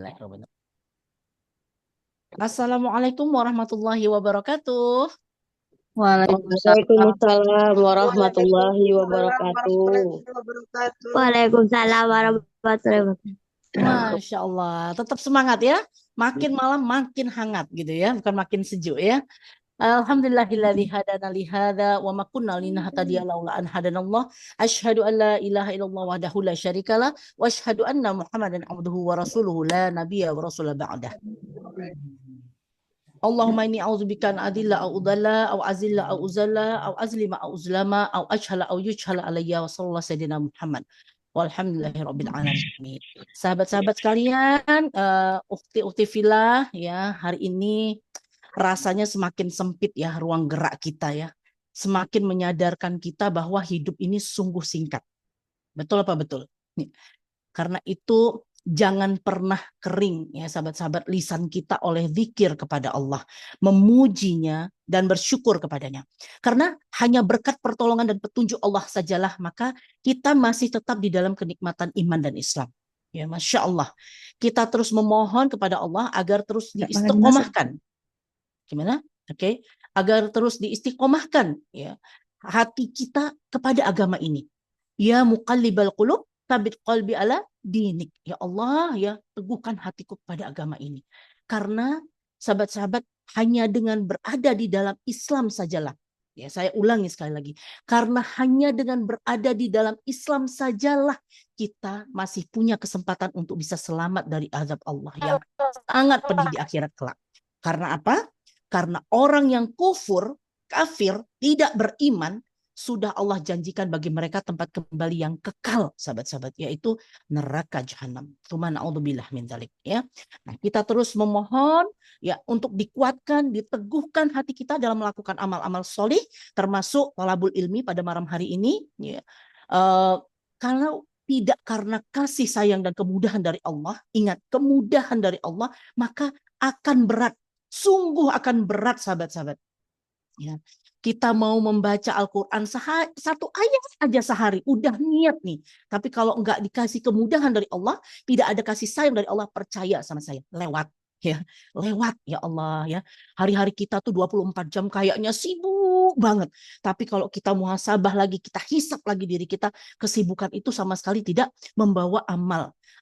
Bismillahirrahmanirrahim. Assalamualaikum warahmatullahi wabarakatuh. Waalaikumsalam. Waalaikumsalam warahmatullahi Waalaikumsalam wabarakatuh. warahmatullahi wabarakatuh. Waalaikumsalam warahmatullahi wabarakatuh. Masya Allah, tetap semangat ya. Makin malam makin hangat gitu ya, bukan makin sejuk ya. Alhamdulillahilladzi hadana li hadza wa ma kunna linahtadiya laula an hadanallah. Asyhadu an la ilaha illallah wahdahu la syarikalah wa asyhadu anna Muhammadan abduhu wa rasuluhu la nabiyya wa rasula ba'dah. Allahumma inni a'udzubika an adilla au udalla au azilla au uzalla au azlima au uzlama au ajhala au yujhala alayya wa sallallahu sayyidina Muhammad. Walhamdulillahirabbil alamin. Sahabat-sahabat sekalian, ukti-ukti filah ya, hari ini rasanya semakin sempit ya ruang gerak kita ya. Semakin menyadarkan kita bahwa hidup ini sungguh singkat. Betul apa betul? Karena itu jangan pernah kering ya sahabat-sahabat lisan kita oleh zikir kepada Allah, memujinya dan bersyukur kepadanya. Karena hanya berkat pertolongan dan petunjuk Allah sajalah maka kita masih tetap di dalam kenikmatan iman dan Islam. Ya, Masya Allah. Kita terus memohon kepada Allah agar terus diistiqomahkan. Gimana? Oke, agar terus diistiqomahkan ya hati kita kepada agama ini. Ya muqallibal qulub, tsabbit qalbi ala dinik. Ya Allah, ya teguhkan hatiku pada agama ini. Karena sahabat-sahabat hanya dengan berada di dalam Islam sajalah. Ya, saya ulangi sekali lagi. Karena hanya dengan berada di dalam Islam sajalah kita masih punya kesempatan untuk bisa selamat dari azab Allah yang sangat pedih di akhirat kelak. Karena apa? Karena orang yang kafir, tidak beriman, sudah Allah janjikan bagi mereka tempat kembali yang kekal, sahabat-sahabat, yaitu neraka jahanam. Tsumma na'udzubillah min dzalik ya. Nah, kita terus memohon ya untuk dikuatkan, diteguhkan hati kita dalam melakukan amal-amal solih, termasuk thalabul ilmi pada malam hari ini ya. Kalau tidak karena kasih sayang dan kemudahan dari Allah, ingat kemudahan dari Allah, maka akan berat, sungguh akan berat sahabat-sahabat. Ya, kita mau membaca Al-Quran satu ayat aja sehari, udah niat nih. Tapi kalau enggak dikasih kemudahan dari Allah, tidak ada kasih sayang dari Allah, percaya sama saya, lewat. Ya, lewat ya Allah ya. Hari-hari kita tuh 24 jam kayaknya sibuk banget. Tapi kalau kita muhasabah lagi, kita hisap lagi diri kita, kesibukan itu sama sekali tidak membawa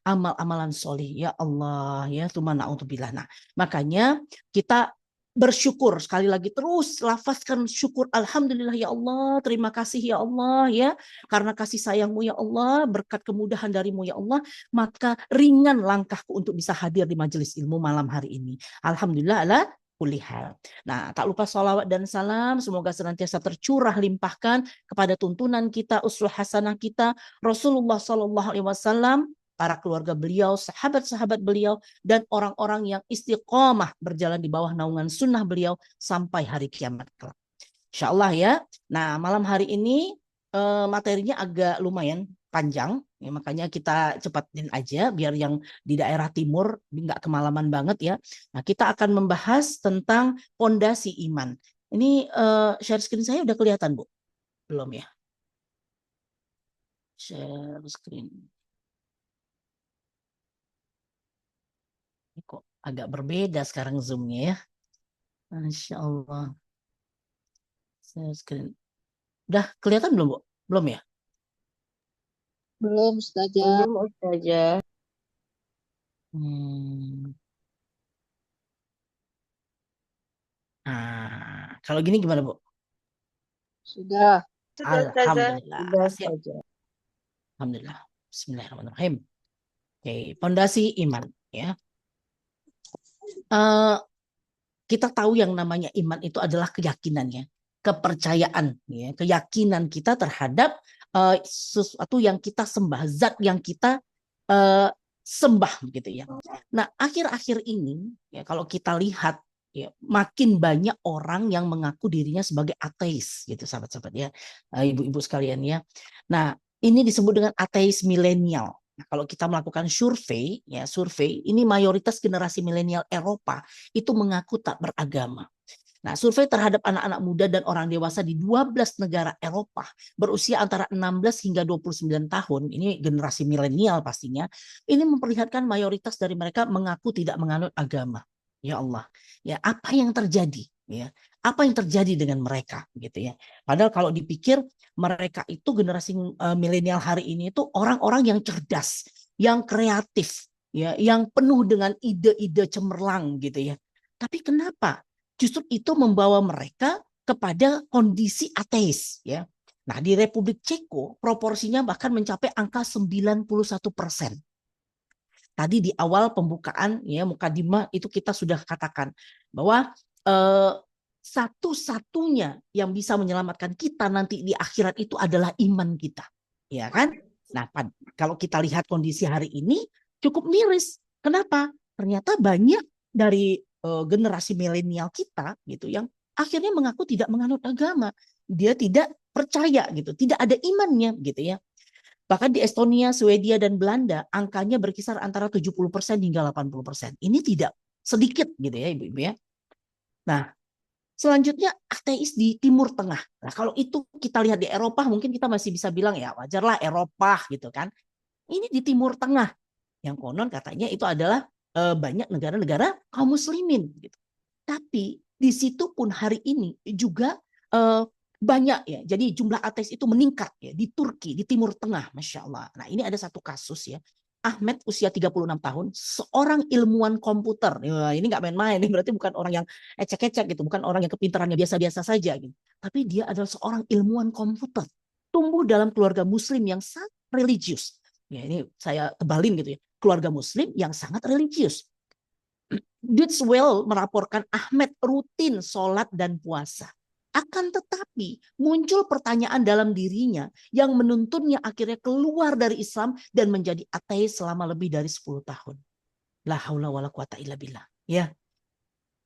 amal-amalan solih. Ya Allah ya, tsumma na'udzubillah. Nah, makanya kita bersyukur sekali lagi, terus lafazkan syukur, alhamdulillah ya Allah, terima kasih ya Allah ya, karena kasih sayangmu ya Allah, berkat kemudahan darimu ya Allah, maka ringan langkahku untuk bisa hadir di majelis ilmu malam hari ini. Alhamdulillah ala kulli hal. Nah, tak lupa sholawat dan salam semoga senantiasa tercurah limpahkan kepada tuntunan kita, uswah hasanah kita, Rasulullah SAW, para keluarga beliau, sahabat-sahabat beliau, dan orang-orang yang istiqomah berjalan di bawah naungan sunnah beliau sampai hari kiamat kelak. Insya Allah ya. Nah, malam hari ini materinya agak lumayan panjang, ya, makanya kita cepatin aja biar yang di daerah timur nggak kemalaman banget ya. Nah, kita akan membahas tentang pondasi iman. Ini share screen saya udah kelihatan, Bu? Belum ya? Share screen. Kok agak berbeda sekarang zoomnya ya. Masya Allah. Share screen. Udah kelihatan belum, Bu? Belum ya? Belum, Ustazah. Belum saja. Kalau gini gimana, Bu? Sudah. Alhamdulillah. Sudah Siap. saja. Alhamdulillah. Bismillahirrahmanirrahim. Oke, pondasi iman ya. Kita tahu yang namanya iman itu adalah keyakinannya, kepercayaan, ya, keyakinan kita terhadap sesuatu yang kita sembah, zat yang kita sembah, gitu ya. Nah, akhir-akhir ini, ya, kalau kita lihat, ya, makin banyak orang yang mengaku dirinya sebagai ateis, gitu, sahabat-sahabat ya, ibu-ibu sekalian ya. Nah, ini disebut dengan ateis milenial. Nah, kalau kita melakukan survei, ini mayoritas generasi milenial Eropa itu mengaku tak beragama. Nah, survei terhadap anak-anak muda dan orang dewasa di 12 negara Eropa berusia antara 16 hingga 29 tahun, ini generasi milenial pastinya, ini memperlihatkan mayoritas dari mereka mengaku tidak menganut agama. Ya Allah, ya apa yang terjadi? Ya, apa yang terjadi dengan mereka gitu ya? Padahal kalau dipikir mereka itu generasi milenial hari ini itu orang-orang yang cerdas, yang kreatif, ya, yang penuh dengan ide-ide cemerlang gitu ya. Tapi kenapa? Justru itu membawa mereka kepada kondisi ateis ya. Nah, di Republik Ceko proporsinya bahkan mencapai angka 91%. Tadi di awal pembukaan ya mukadimah itu kita sudah katakan bahwa satu-satunya yang bisa menyelamatkan kita nanti di akhirat itu adalah iman kita. Ya kan? Nah, kalau kita lihat kondisi hari ini cukup miris. Kenapa? Ternyata banyak dari generasi milenial kita gitu yang akhirnya mengaku tidak menganut agama. Dia tidak percaya gitu, tidak ada imannya gitu ya. Bahkan di Estonia, Swedia dan Belanda angkanya berkisar antara 70% hingga 80%. Ini tidak sedikit gitu ya Ibu-ibu ya. Nah, selanjutnya ateis di Timur Tengah. Nah, kalau itu kita lihat di Eropa mungkin kita masih bisa bilang ya wajarlah Eropa gitu kan. Ini di Timur Tengah yang konon katanya itu adalah banyak negara-negara kaum muslimin gitu. Tapi di situ pun hari ini juga banyak ya. Jadi jumlah ateis itu meningkat ya di Turki, di Timur Tengah, Masya Allah. Nah, ini ada satu kasus ya. Ahmed usia 36 tahun, seorang ilmuwan komputer. Ya, ini nggak main-main, ini berarti bukan orang yang ecek-ecek gitu, bukan orang yang kepintarannya biasa-biasa saja gitu. Tapi dia adalah seorang ilmuwan komputer. Tumbuh dalam keluarga muslim yang sangat religius. Ya, ini saya tebalin gitu ya. Keluarga muslim yang sangat religius. Dutzwell melaporkan Ahmed rutin sholat dan puasa. Akan tetapi muncul pertanyaan dalam dirinya yang menuntunnya akhirnya keluar dari Islam dan menjadi ateis selama lebih dari 10 tahun. La haula wala quwata illa billah. Ya.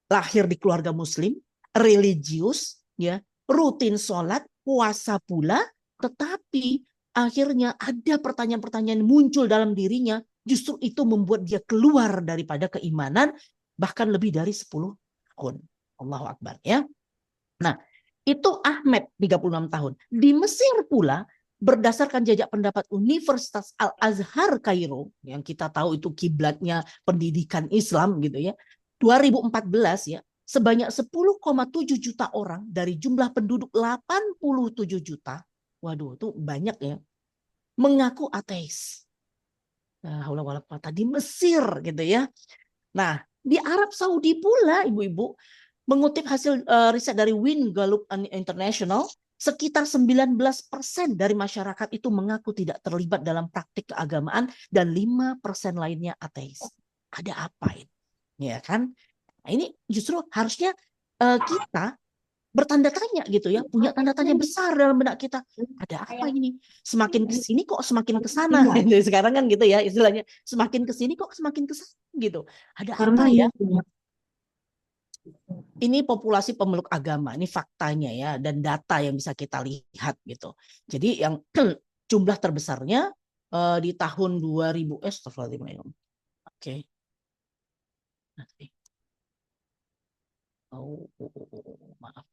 Lahir di keluarga muslim, religius, ya, rutin sholat, puasa pula, tetapi akhirnya ada pertanyaan-pertanyaan muncul dalam dirinya, justru itu membuat dia keluar daripada keimanan bahkan lebih dari 10 tahun. Allahu Akbar ya. Nah, itu Ahmed 36 tahun. Di Mesir pula berdasarkan jajak pendapat Universitas Al-Azhar Kairo yang kita tahu itu kiblatnya pendidikan Islam gitu ya. 2014 ya, sebanyak 10,7 juta orang dari jumlah penduduk 87 juta. Waduh, itu banyak ya. Mengaku ateis. Nah, di Mesir gitu ya. Nah, di Arab Saudi pula ibu-ibu mengutip hasil riset dari Win Gallup International, sekitar 19% dari masyarakat itu mengaku tidak terlibat dalam praktik keagamaan dan 5% lainnya ateis. Ada apa ini? Ya kan? Nah, ini justru harusnya kita bertanda tanya gitu ya, punya tanda tanya besar dalam benak kita. Ada apa ini? Semakin ke sini kok semakin ke sana. Sekarang kan gitu ya istilahnya. Semakin ke sini kok semakin ke sana gitu. Ada apa ya? Ini populasi pemeluk agama, ini faktanya ya dan data yang bisa kita lihat gitu. Jadi yang jumlah terbesarnya di tahun 2000 Oke. Maaf.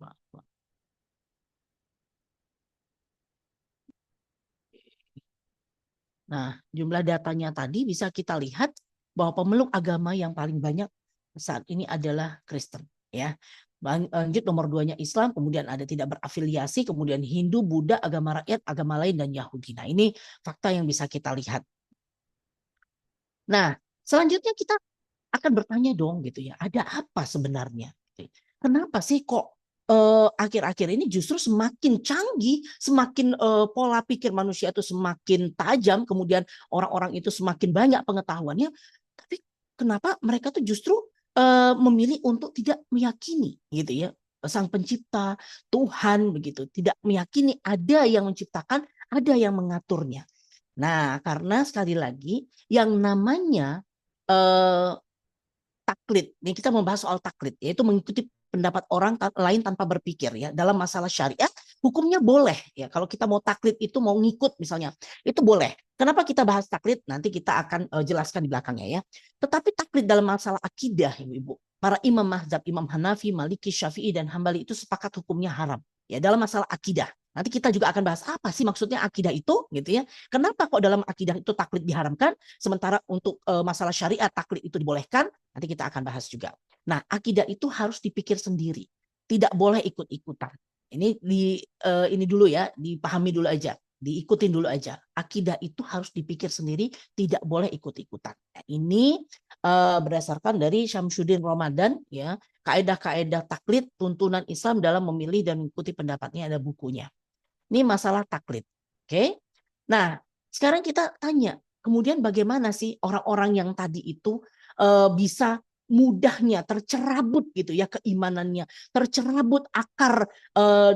Nah, jumlah datanya tadi bisa kita lihat bahwa pemeluk agama yang paling banyak saat ini adalah Kristen, ya. Lanjut nomor 2-nya Islam, kemudian ada tidak berafiliasi, kemudian Hindu, Buddha, agama rakyat, agama lain dan Yahudi. Nah, ini fakta yang bisa kita lihat. Nah, selanjutnya kita akan bertanya dong gitu ya, ada apa sebenarnya? Kenapa sih kok akhir-akhir ini justru semakin canggih, semakin pola pikir manusia itu semakin tajam, kemudian orang-orang itu semakin banyak pengetahuannya, tapi kenapa mereka tuh justru memilih untuk tidak meyakini gitu ya Sang Pencipta, Tuhan begitu, tidak meyakini ada yang menciptakan, ada yang mengaturnya. Nah, karena sekali lagi yang namanya taklid. Ini kita membahas soal taklid, yaitu mengikuti pendapat orang lain tanpa berpikir ya. Dalam masalah syariat, hukumnya boleh ya. Kalau kita mau taklid itu mau ngikut misalnya, itu boleh. Kenapa kita bahas taklid? Nanti kita akan jelaskan di belakangnya ya. Tetapi taklid dalam masalah akidah, Ibu-ibu, para imam mazhab, Imam Hanafi, Maliki, Syafi'i, dan Hambali itu sepakat hukumnya haram. Ya, dalam masalah akidah. Nanti kita juga akan bahas apa sih maksudnya akidah itu, gitu ya. Kenapa kok dalam akidah itu taklid diharamkan, sementara untuk masalah syariat taklid itu dibolehkan? Nanti kita akan bahas juga. Nah, akidah itu harus dipikir sendiri, tidak boleh ikut-ikutan. Ini dulu ya, dipahami dulu aja. Diikutin dulu aja. Akidah itu harus dipikir sendiri, tidak boleh ikut-ikutan. Nah, ini berdasarkan dari Syamsuddin Ramadan, ya, kaedah-kaedah taklid tuntunan Islam dalam memilih dan mengikuti pendapatnya, ada bukunya. Ini masalah taklid. Oke. Nah, sekarang kita tanya, kemudian bagaimana sih orang-orang yang tadi itu bisa mudahnya tercerabut gitu ya keimanannya, tercerabut akar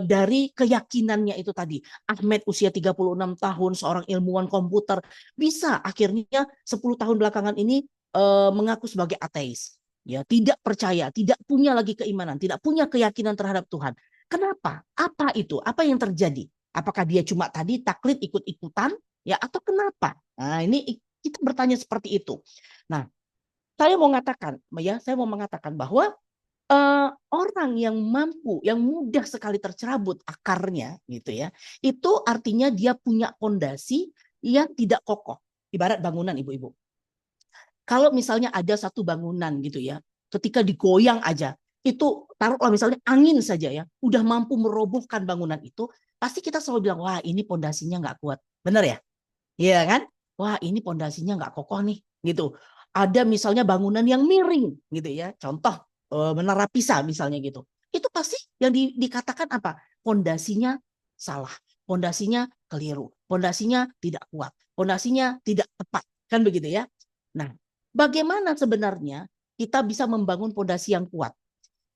dari keyakinannya itu tadi. Ahmed usia 36 tahun, seorang ilmuwan komputer, bisa akhirnya 10 tahun belakangan ini mengaku sebagai ateis. Ya, tidak percaya, tidak punya lagi keimanan, tidak punya keyakinan terhadap Tuhan. Kenapa? Apa itu? Apa yang terjadi? Apakah dia cuma tadi taklid ikut-ikutan ya atau kenapa? Nah, ini kita bertanya seperti itu. Nah, saya mau mengatakan bahwa orang yang mampu, yang mudah sekali tercerabut akarnya gitu ya, itu artinya dia punya fondasi yang tidak kokoh. Ibarat bangunan, ibu-ibu. Kalau misalnya ada satu bangunan gitu ya, ketika digoyang aja, itu taruhlah misalnya angin saja ya, udah mampu merobohkan bangunan itu, pasti kita selalu bilang, wah ini pondasinya nggak kuat. Benar ya? Iya kan? Wah ini pondasinya nggak kokoh nih, gitu. Ada misalnya bangunan yang miring, gitu ya. Contoh Menara Pisa misalnya gitu. Itu pasti yang dikatakan apa? Pondasinya salah, pondasinya keliru, pondasinya tidak kuat, pondasinya tidak tepat, kan begitu ya? Nah, bagaimana sebenarnya kita bisa membangun pondasi yang kuat?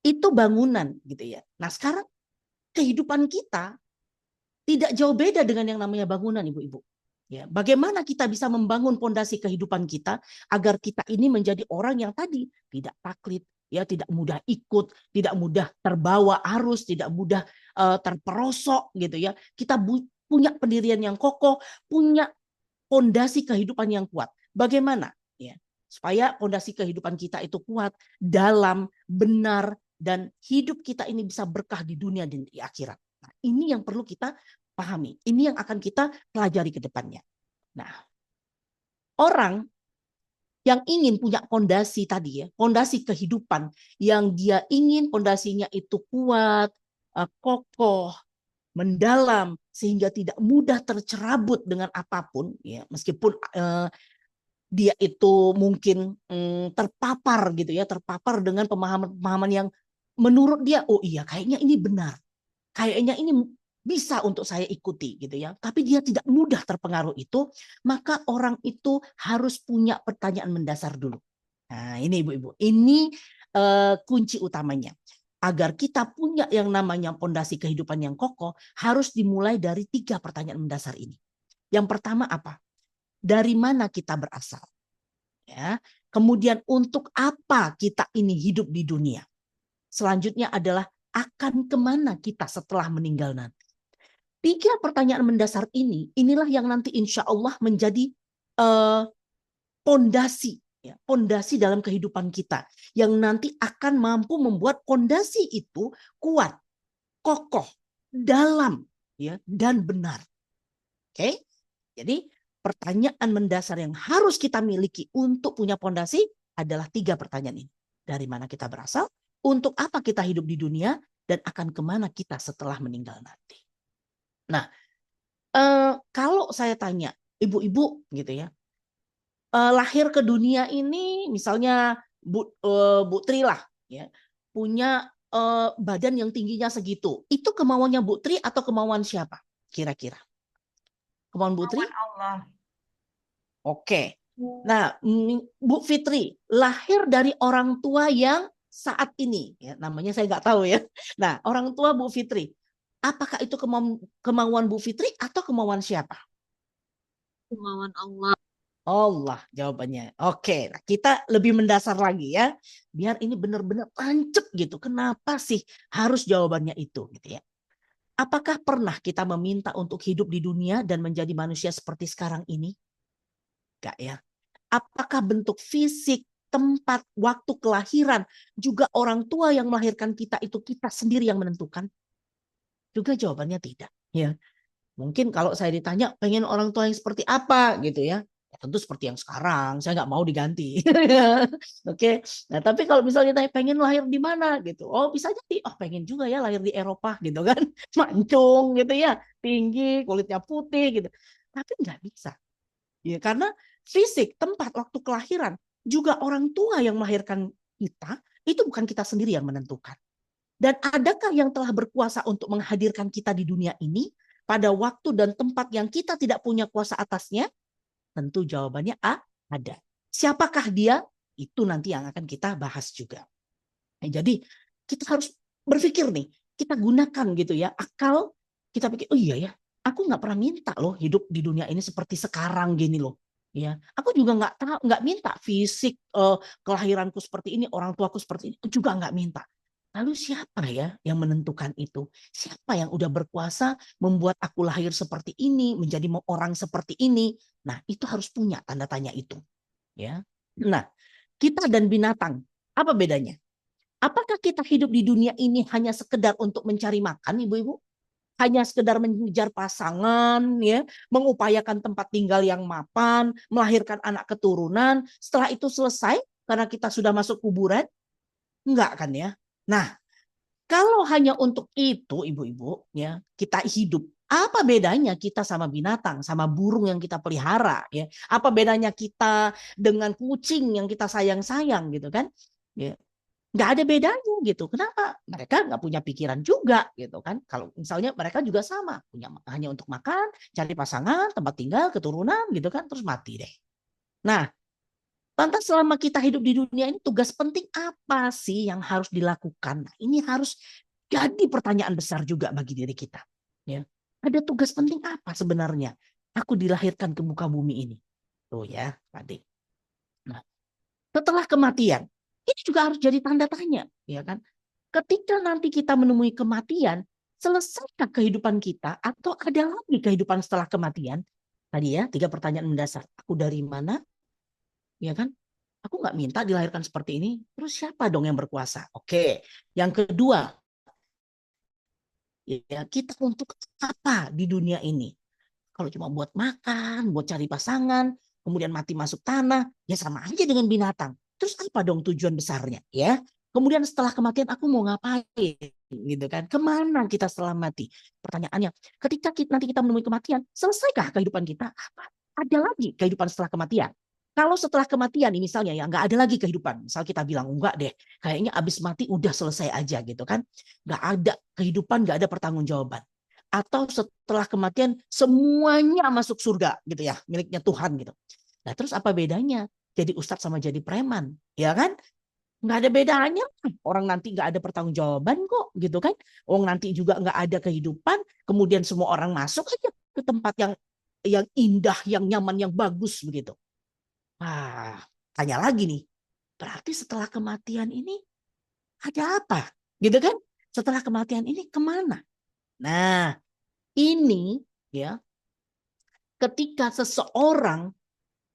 Itu bangunan, gitu ya. Nah, sekarang kehidupan kita tidak jauh beda dengan yang namanya bangunan, ibu-ibu. Ya, bagaimana kita bisa membangun pondasi kehidupan kita agar kita ini menjadi orang yang tadi tidak taklid, ya, tidak mudah ikut, tidak mudah terbawa arus, tidak mudah terperosok, gitu ya. Kita punya pendirian yang kokoh, punya pondasi kehidupan yang kuat. Bagaimana? Ya, supaya pondasi kehidupan kita itu kuat, dalam, benar, dan hidup kita ini bisa berkah di dunia dan di akhirat. Nah, ini yang perlu kita pahami. Ini yang akan kita pelajari ke depannya. Nah, orang yang ingin punya pondasi tadi ya, pondasi kehidupan yang dia ingin pondasinya itu kuat, kokoh, mendalam sehingga tidak mudah tercerabut dengan apapun ya, meskipun dia itu mungkin terpapar gitu ya, terpapar dengan pemahaman-pemahaman yang menurut dia oh iya kayaknya ini benar. Kayaknya ini bisa untuk saya ikuti gitu ya. Tapi dia tidak mudah terpengaruh itu, maka orang itu harus punya pertanyaan mendasar dulu. Nah, ini ibu-ibu, ini kunci utamanya. Agar kita punya yang namanya pondasi kehidupan yang kokoh, harus dimulai dari 3 pertanyaan mendasar ini. Yang pertama apa? Dari mana kita berasal? Ya. Kemudian untuk apa kita ini hidup di dunia? Selanjutnya adalah akan kemana kita setelah meninggal nanti? 3 pertanyaan mendasar inilah yang nanti insya Allah menjadi pondasi, ya, pondasi dalam kehidupan kita, yang nanti akan mampu membuat pondasi itu kuat, kokoh, dalam, ya, dan benar. Oke, jadi pertanyaan mendasar yang harus kita miliki untuk punya pondasi adalah 3 pertanyaan ini. Dari mana kita berasal? Untuk apa kita hidup di dunia dan akan kemana kita setelah meninggal nanti. Nah, kalau saya tanya ibu-ibu gitu ya, lahir ke dunia ini misalnya Bu Tri lah ya, punya badan yang tingginya segitu. Itu kemauannya Bu Tri atau kemauan siapa kira-kira? Kemauan Bu Tri? Allah. Oke. Nah, Bu Fitri lahir dari orang tua yang saat ini, ya, namanya saya nggak tahu ya. Nah, orang tua Bu Fitri, apakah itu kemauan Bu Fitri atau kemauan siapa? Kemauan Allah. Allah jawabannya. Oke, nah kita lebih mendasar lagi ya, biar ini benar-benar tancep gitu. Kenapa sih harus jawabannya itu, gitu ya? Apakah pernah kita meminta untuk hidup di dunia dan menjadi manusia seperti sekarang ini? Enggak ya. Apakah bentuk fisik, tempat, waktu kelahiran, juga orang tua yang melahirkan kita itu kita sendiri yang menentukan? Juga jawabannya tidak. Ya, mungkin kalau saya ditanya pengen orang tua yang seperti apa gitu ya, ya tentu seperti yang sekarang. Saya nggak mau diganti. Oke. Nah, tapi kalau misalnya ditanya pengen lahir di mana gitu, oh bisa jadi, oh pengen juga ya lahir di Eropa gitu kan, mancung gitu ya, tinggi, kulitnya putih gitu. Tapi nggak bisa. Ya, karena fisik, tempat, waktu kelahiran, juga orang tua yang melahirkan kita, itu bukan kita sendiri yang menentukan. Dan adakah yang telah berkuasa untuk menghadirkan kita di dunia ini pada waktu dan tempat yang kita tidak punya kuasa atasnya? Tentu jawabannya A, ada. Siapakah dia? Itu nanti yang akan kita bahas juga. Nah, jadi kita harus berpikir nih, kita gunakan gitu ya akal, kita pikir, oh iya ya, aku nggak pernah minta loh hidup di dunia ini seperti sekarang gini loh. Ya, aku juga nggak minta fisik kelahiranku seperti ini, orang tuaku seperti ini, juga nggak minta. Lalu siapa ya yang menentukan itu? Siapa yang udah berkuasa membuat aku lahir seperti ini, menjadi orang seperti ini? Nah, itu harus punya tanda tanya itu. Ya. Nah, kita dan binatang, apa bedanya? Apakah kita hidup di dunia ini hanya sekedar untuk mencari makan, ibu-ibu? Hanya sekedar mengejar pasangan, ya, mengupayakan tempat tinggal yang mapan, melahirkan anak keturunan. Setelah itu selesai karena kita sudah masuk kuburan? Enggak kan ya? Nah, kalau hanya untuk itu, ibu-ibu, ya, kita hidup. Apa bedanya kita sama binatang, sama burung yang kita pelihara, ya? Apa bedanya kita dengan kucing yang kita sayang-sayang, gitu kan? Ya, nggak ada bedanya gitu. Kenapa? Mereka nggak punya pikiran juga, gitu kan? Kalau misalnya mereka juga sama, punya hanya untuk makan, cari pasangan, tempat tinggal, keturunan, gitu kan? Terus mati deh. Nah, lantas selama kita hidup di dunia ini tugas penting apa sih yang harus dilakukan? Nah, ini harus jadi pertanyaan besar juga bagi diri kita. Ya, ada tugas penting apa sebenarnya? Aku dilahirkan ke muka bumi ini. Tuh ya, tadi. Nah, setelah kematian, ini juga harus jadi tanda tanya, ya kan? Ketika nanti kita menemui kematian, selesaikah kehidupan kita atau ada lagi kehidupan setelah kematian? Tadi ya, 3 pertanyaan mendasar. Aku dari mana? Ya kan? Aku nggak minta dilahirkan seperti ini. Terus siapa dong yang berkuasa? Oke. Yang kedua, ya kita untuk apa di dunia ini? Kalau cuma buat makan, buat cari pasangan, kemudian mati masuk tanah, ya sama aja dengan binatang. Terus apa dong tujuan besarnya? Ya. Kemudian setelah kematian aku mau ngapain? Gitu kan? Kemana kita setelah mati? Pertanyaannya, ketika nanti kita menemui kematian, selesaikah kehidupan kita? Apa? Ada lagi kehidupan setelah kematian? Kalau setelah kematian nih misalnya ya nggak ada lagi kehidupan, misal kita bilang enggak deh, kayaknya abis mati udah selesai aja gitu kan, nggak ada kehidupan, nggak ada pertanggungjawaban. Atau setelah kematian semuanya masuk surga gitu ya, miliknya Tuhan gitu. Nah terus apa bedanya? Jadi ustadz sama jadi preman, ya kan? Nggak ada bedanya. Orang nanti nggak ada pertanggungjawaban kok gitu kan. Orang nanti juga nggak ada kehidupan, kemudian semua orang masuk aja ke tempat yang indah, yang nyaman, yang bagus begitu. Wah, tanya lagi nih. Berarti setelah kematian ini ada apa? Gitu kan? Setelah kematian ini kemana? Nah, ini ya ketika seseorang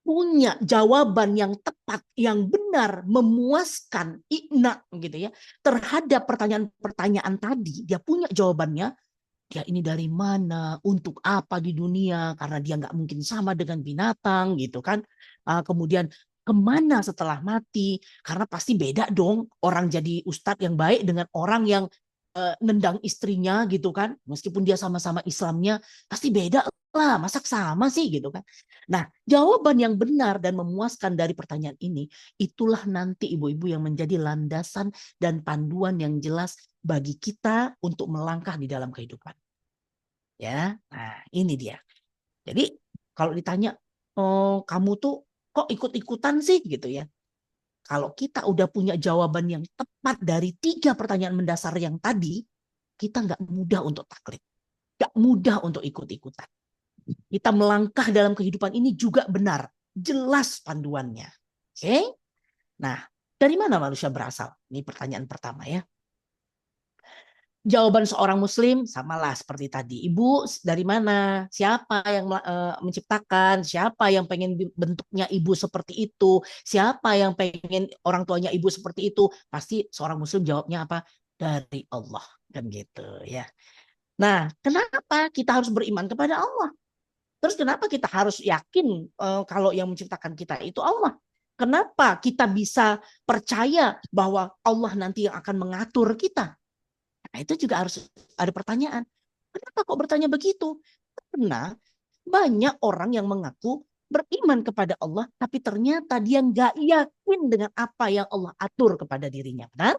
punya jawaban yang tepat, yang benar, memuaskan, ikna gitu ya, terhadap pertanyaan-pertanyaan tadi, dia punya jawabannya. Dia ini dari mana, untuk apa di dunia, karena dia nggak mungkin sama dengan binatang gitu kan. Kemudian kemana setelah mati, karena pasti beda dong orang jadi ustadz yang baik dengan orang yang nendang istrinya gitu kan. Meskipun dia sama-sama Islamnya, pasti beda lah, masa sama sih gitu kan. Nah, jawaban yang benar dan memuaskan dari pertanyaan ini, itulah nanti ibu-ibu yang menjadi landasan dan panduan yang jelas bagi kita untuk melangkah di dalam kehidupan. Ya, nah ini dia. Jadi kalau ditanya, oh kamu tuh kok ikut-ikutan sih gitu ya. Kalau kita udah punya jawaban yang tepat dari 3 pertanyaan mendasar yang tadi, kita nggak mudah untuk taklid, nggak mudah untuk ikut-ikutan. Kita melangkah dalam kehidupan ini juga benar, jelas panduannya. Oke? Nah, dari mana manusia berasal? Ini pertanyaan pertama ya. Jawaban seorang muslim samalah seperti tadi. Ibu dari mana? Siapa yang menciptakan? Siapa yang pengen bentuknya ibu seperti itu? Siapa yang pengen orang tuanya ibu seperti itu? Pasti seorang muslim jawabnya apa? Dari Allah. Kan gitu ya. Nah, kenapa kita harus beriman kepada Allah? Terus kenapa kita harus yakin kalau yang menciptakan kita itu Allah? Kenapa kita bisa percaya bahwa Allah nanti yang akan mengatur kita? Nah, itu juga harus ada pertanyaan. Kenapa kok bertanya begitu? Karena banyak orang yang mengaku beriman kepada Allah, tapi ternyata dia nggak yakin dengan apa yang Allah atur kepada dirinya. Benar?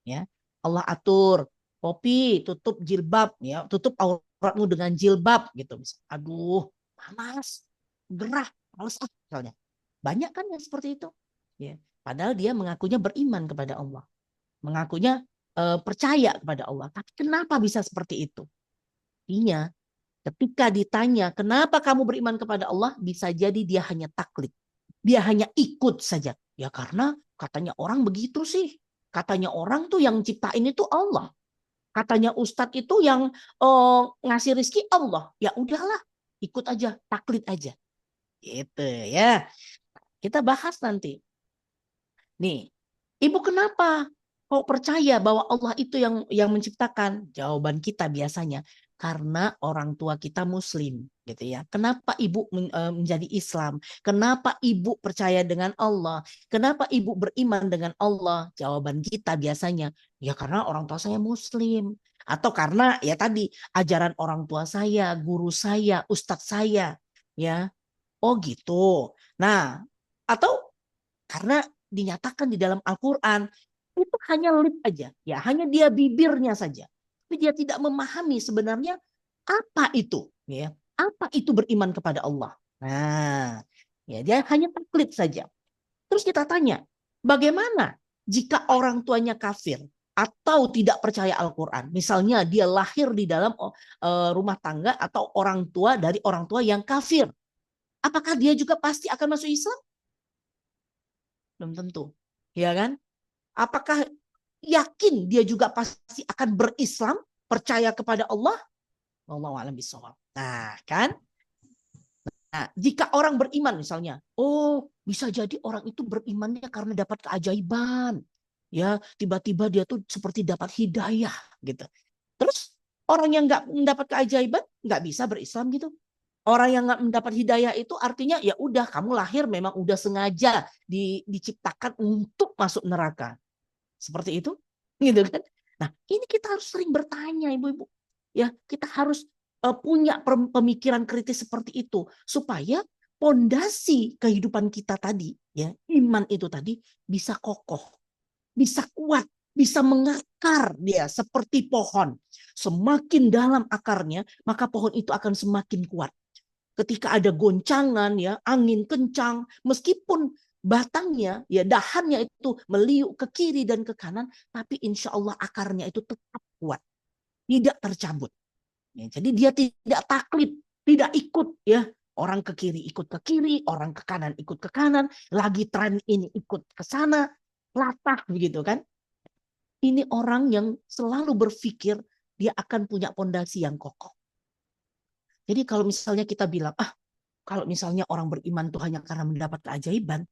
Ya, Allah atur, kopi, tutup jilbab, ya, tutup auratmu dengan jilbab, gitu. Aduh, panas, gerah, males misalnya. Banyak kan yang seperti itu. Ya, padahal dia mengakunya beriman kepada Allah, mengakunya percaya kepada Allah. Tapi kenapa bisa seperti itu? Artinya, ketika ditanya, kenapa kamu beriman kepada Allah? Bisa jadi dia hanya taklid. Dia hanya ikut saja. Ya karena katanya orang begitu sih. Katanya orang tuh yang ciptain itu Allah. Katanya ustadz itu yang ngasih rizki Allah. Ya udahlah, ikut aja, taklid aja. Gitu ya. Kita bahas nanti. Nih, ibu kenapa kok percaya bahwa Allah itu yang menciptakan? Jawaban kita biasanya karena orang tua kita Muslim, gitu ya. Kenapa ibu menjadi Islam? Kenapa ibu percaya dengan Allah? Kenapa ibu beriman dengan Allah? Jawaban kita biasanya ya karena orang tua saya Muslim, atau karena ya tadi ajaran orang tua saya, guru saya, ustadz saya, ya. Oh gitu. Nah, atau karena dinyatakan di dalam Al-Quran itu hanya lip aja, ya hanya dia bibirnya saja, tapi dia tidak memahami sebenarnya apa itu, ya apa itu beriman kepada Allah. Nah, ya dia hanya taklid saja. Terus kita tanya, bagaimana jika orang tuanya kafir atau tidak percaya Al-Quran? Misalnya dia lahir di dalam rumah tangga atau orang tua dari orang tua yang kafir, apakah dia juga pasti akan masuk Islam? Belum tentu, ya kan? Apakah yakin dia juga pasti akan berislam, percaya kepada Allah? Wallahu a'lam bishawab. Nah, kan? Nah, jika orang beriman misalnya, oh bisa jadi orang itu berimannya karena dapat keajaiban. Ya, tiba-tiba dia tuh seperti dapat hidayah gitu. Terus orang yang nggak mendapat keajaiban nggak bisa berislam gitu. Orang yang nggak mendapat hidayah itu artinya ya udah kamu lahir memang udah sengaja diciptakan untuk masuk neraka. Seperti itu, gitu kan? Nah, ini kita harus sering bertanya, ibu-ibu. Ya, kita harus punya pemikiran kritis seperti itu supaya pondasi kehidupan kita tadi, ya, iman itu tadi bisa kokoh, bisa kuat, bisa mengakar dia seperti pohon. Semakin dalam akarnya, maka pohon itu akan semakin kuat. Ketika ada goncangan, ya, angin kencang, meskipun batangnya, ya dahannya itu meliuk ke kiri dan ke kanan, tapi insya Allah akarnya itu tetap kuat, tidak tercabut. Ya, jadi dia tidak taklid, tidak ikut, ya orang ke kiri ikut ke kiri, orang ke kanan ikut ke kanan, lagi tren ini ikut ke sana, latah begitu kan? Ini orang yang selalu berpikir dia akan punya pondasi yang kokoh. Jadi kalau misalnya kita bilang, kalau misalnya orang beriman itu hanya karena mendapat keajaiban,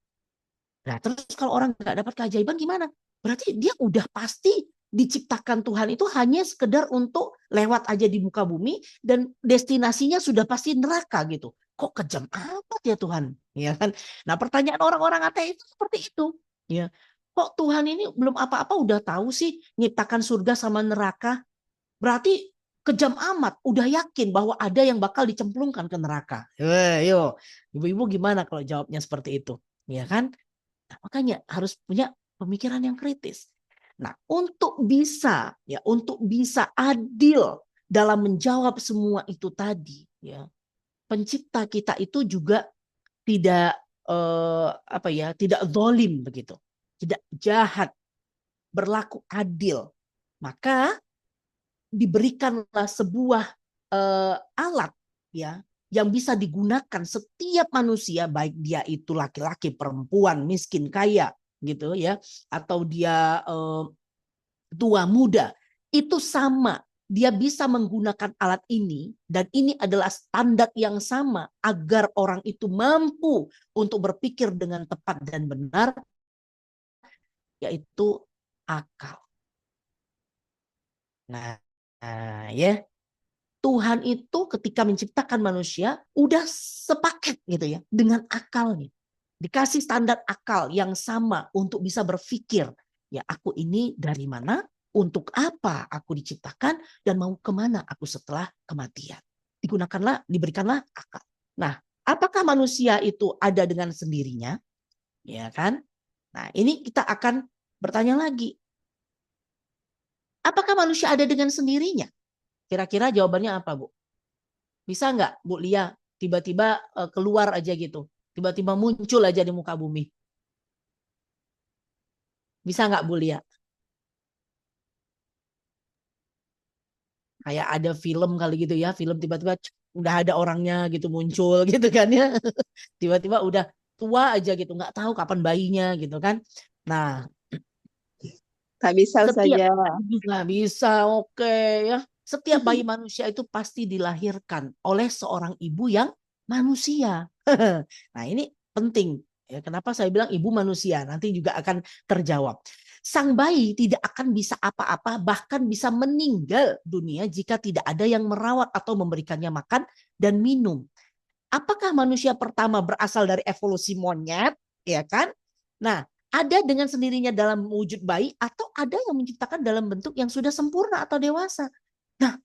nah terus kalau orang nggak dapat keajaiban gimana? Berarti dia udah pasti diciptakan Tuhan itu hanya sekedar untuk lewat aja di muka bumi dan destinasinya sudah pasti neraka gitu. Kok kejam amat ya Tuhan? Ya kan? Nah pertanyaan orang-orang ateis itu seperti itu. Ya, kok Tuhan ini belum apa-apa udah tahu sih nyiptakan surga sama neraka? Berarti kejam amat, udah yakin bahwa ada yang bakal dicemplungkan ke neraka. Yo, ibu-ibu gimana kalau jawabnya seperti itu? Ya kan? Nah, makanya harus punya pemikiran yang kritis. Nah, untuk bisa adil dalam menjawab semua itu tadi, ya, pencipta kita itu juga tidak tidak zalim begitu, tidak jahat, berlaku adil. Maka diberikanlah sebuah alat, ya, yang bisa digunakan setiap manusia, baik dia itu laki-laki, perempuan, miskin, kaya, gitu ya, atau dia tua muda, itu sama. Dia bisa menggunakan alat ini dan ini adalah standar yang sama agar orang itu mampu untuk berpikir dengan tepat dan benar, yaitu akal. Nah, ya. Tuhan itu ketika menciptakan manusia udah sepaket gitu ya dengan akalnya. Dikasih standar akal yang sama untuk bisa berpikir, ya aku ini dari mana, untuk apa aku diciptakan, dan mau kemana aku setelah kematian. Diberikanlah akal. Nah, apakah manusia itu ada dengan sendirinya? Ya kan? Nah, ini kita akan bertanya lagi. Apakah manusia ada dengan sendirinya? Kira-kira jawabannya apa, Bu? Bisa nggak, Bu Lia, tiba-tiba keluar aja gitu? Tiba-tiba muncul aja di muka bumi. Bisa nggak, Bu Lia? Kayak ada film kali gitu ya, film tiba-tiba udah ada orangnya gitu muncul gitu kan ya. Tiba-tiba udah tua aja gitu, nggak tahu kapan bayinya gitu kan. Nah, Tak bisa setiap saja. nggak bisa, oke ya. Setiap bayi manusia itu pasti dilahirkan oleh seorang ibu yang manusia. Nah, ini penting. Ya, kenapa saya bilang ibu manusia? Nanti juga akan terjawab. Sang bayi tidak akan bisa apa-apa, bahkan bisa meninggal dunia jika tidak ada yang merawat atau memberikannya makan dan minum. Apakah manusia pertama berasal dari evolusi monyet? Ya kan? Nah, ada dengan sendirinya dalam wujud bayi atau ada yang menciptakan dalam bentuk yang sudah sempurna atau dewasa. Nah,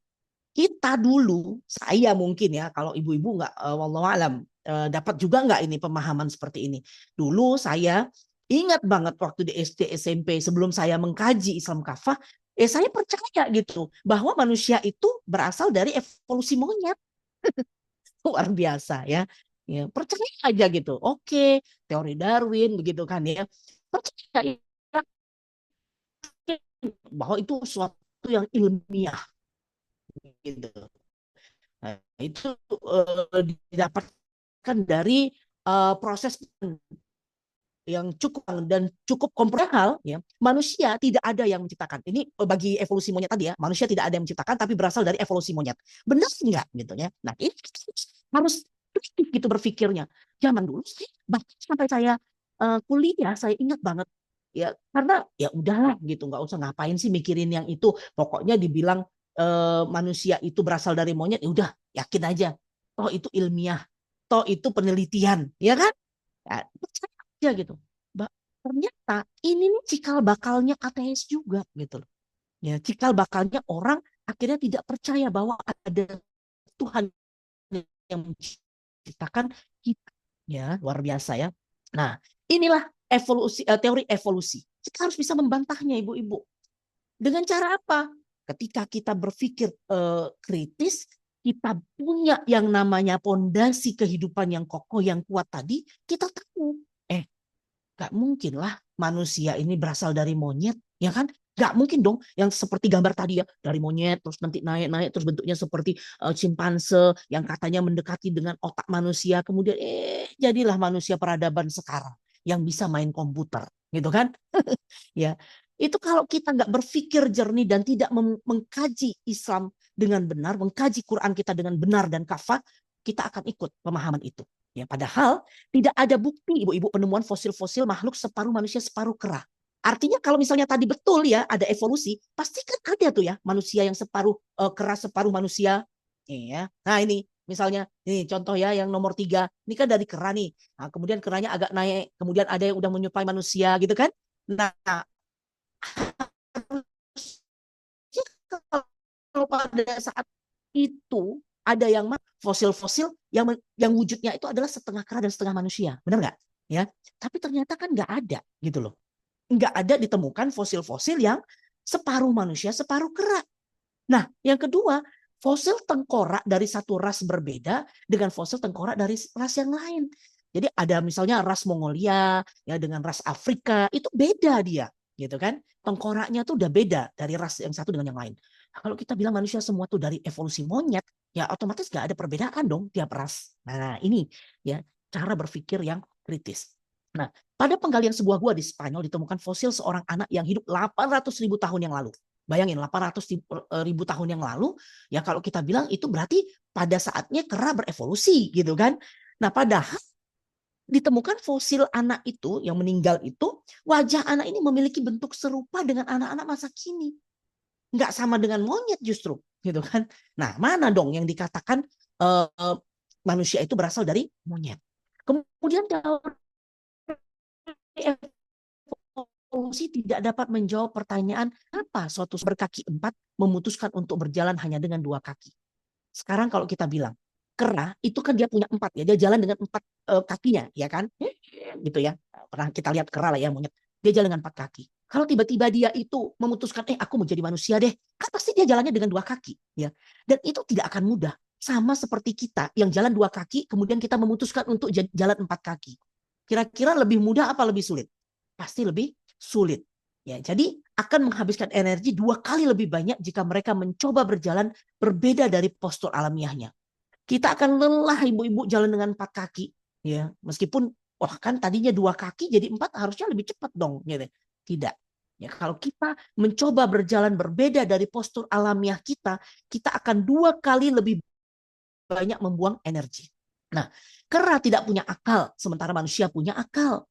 kita dulu, saya mungkin ya, kalau ibu-ibu nggak, wallahu alam, dapat juga nggak ini pemahaman seperti ini. Dulu saya ingat banget waktu di SD SMP sebelum saya mengkaji Islam kafah, saya percaya gitu bahwa manusia itu berasal dari evolusi monyet. Luar biasa ya. Ya, percaya aja gitu. Oke, teori Darwin begitu kan ya. Percaya ya, bahwa itu suatu yang ilmiah gitu. Nah, itu didapatkan dari proses yang cukup dan cukup komprehensif ya. Manusia tidak ada yang menciptakan. Ini bagi evolusi monyet tadi ya, manusia tidak ada yang menciptakan tapi berasal dari evolusi monyet. Benar enggak gitu ya. Nah, ini harus kritis gitu berpikirnya. Zaman dulu sih bahkan sampai saya kuliah saya ingat banget ya, karena ya udahlah gitu, nggak usah ngapain sih mikirin yang itu. Pokoknya dibilang manusia itu berasal dari monyet, ya udah yakin aja. Toh itu ilmiah, toh itu penelitian, ya kan? Ya, percaya aja gitu. Ternyata ini nih cikal bakalnya ateis juga gitu loh. Ya, cikal bakalnya orang akhirnya tidak percaya bahwa ada Tuhan yang menciptakan kita. Ya, luar biasa ya. Nah, inilah teori evolusi. Kita harus bisa membantahnya, Ibu-ibu. Dengan cara apa? Ketika kita berpikir kritis, kita punya yang namanya pondasi kehidupan yang kokoh, yang kuat tadi, kita tahu, gak mungkin lah manusia ini berasal dari monyet, ya kan? Gak mungkin dong yang seperti gambar tadi ya, dari monyet terus nanti naik-naik terus bentuknya seperti simpanse yang katanya mendekati dengan otak manusia, kemudian jadilah manusia peradaban sekarang yang bisa main komputer, gitu kan? Ya, itu kalau kita nggak berpikir jernih dan tidak mengkaji Islam dengan benar, mengkaji Quran kita dengan benar dan kafah, kita akan ikut pemahaman itu. Ya, padahal tidak ada bukti ibu-ibu penemuan fosil-fosil makhluk separuh manusia separuh kera. Artinya kalau misalnya tadi betul ya ada evolusi, pasti kan ada tuh ya manusia yang separuh kera separuh manusia. Ya. Nah ini misalnya ini contoh ya yang nomor 3, ini kan dari kera nih. Nah, kemudian keranya agak naik, kemudian ada yang udah menyerupai manusia gitu kan. Nah, kalau pada saat itu ada yang fosil-fosil yang wujudnya itu adalah setengah kera dan setengah manusia, benar nggak? Ya, tapi ternyata kan nggak ada gitu loh, nggak ada ditemukan fosil-fosil yang separuh manusia separuh kera. Nah, yang kedua, fosil tengkorak dari satu ras berbeda dengan fosil tengkorak dari ras yang lain. Jadi ada misalnya ras Mongolia ya dengan ras Afrika, itu beda dia, gitu kan? Tengkoraknya tuh udah beda dari ras yang satu dengan yang lain. Nah, kalau kita bilang manusia semua tuh dari evolusi monyet, ya otomatis nggak ada perbedaan dong tiap ras. Nah, ini ya cara berpikir yang kritis. Nah, pada penggalian sebuah gua di Spanyol ditemukan fosil seorang anak yang hidup 800.000 tahun yang lalu. Bayangin 800.000 tahun yang lalu, ya kalau kita bilang itu berarti pada saatnya kera berevolusi gitu kan. Nah, padahal ditemukan fosil anak itu yang meninggal itu, wajah anak ini memiliki bentuk serupa dengan anak-anak masa kini. Nggak sama dengan monyet justru, gitu kan. Nah, mana dong yang dikatakan manusia itu berasal dari monyet. Kemudian evolusi tidak dapat menjawab pertanyaan apa suatu berkaki 4 memutuskan untuk berjalan hanya dengan 2 kaki. Sekarang kalau kita bilang kera itu kan dia punya 4 ya, dia jalan dengan 4 kakinya ya kan, gitu ya. Pernah kita lihat kera lah ya monyet, dia jalan dengan 4 kaki. Kalau tiba-tiba dia itu memutuskan aku mau jadi manusia deh, kan pasti dia jalannya dengan 2 kaki ya. Dan itu tidak akan mudah. Sama seperti kita yang jalan 2 kaki kemudian kita memutuskan untuk jalan 4 kaki. Kira-kira lebih mudah apa lebih sulit? Pasti lebih sulit. Ya, jadi akan menghabiskan energi 2 kali lebih banyak jika mereka mencoba berjalan berbeda dari postur alamiahnya. Kita akan lelah ibu-ibu jalan dengan 4 kaki. Ya, meskipun kan tadinya 2 kaki jadi 4 harusnya lebih cepat dong. Gitu. Tidak. Ya, kalau kita mencoba berjalan berbeda dari postur alamiah kita akan 2 kali lebih banyak membuang energi. Nah, kera tidak punya akal, sementara manusia punya akal.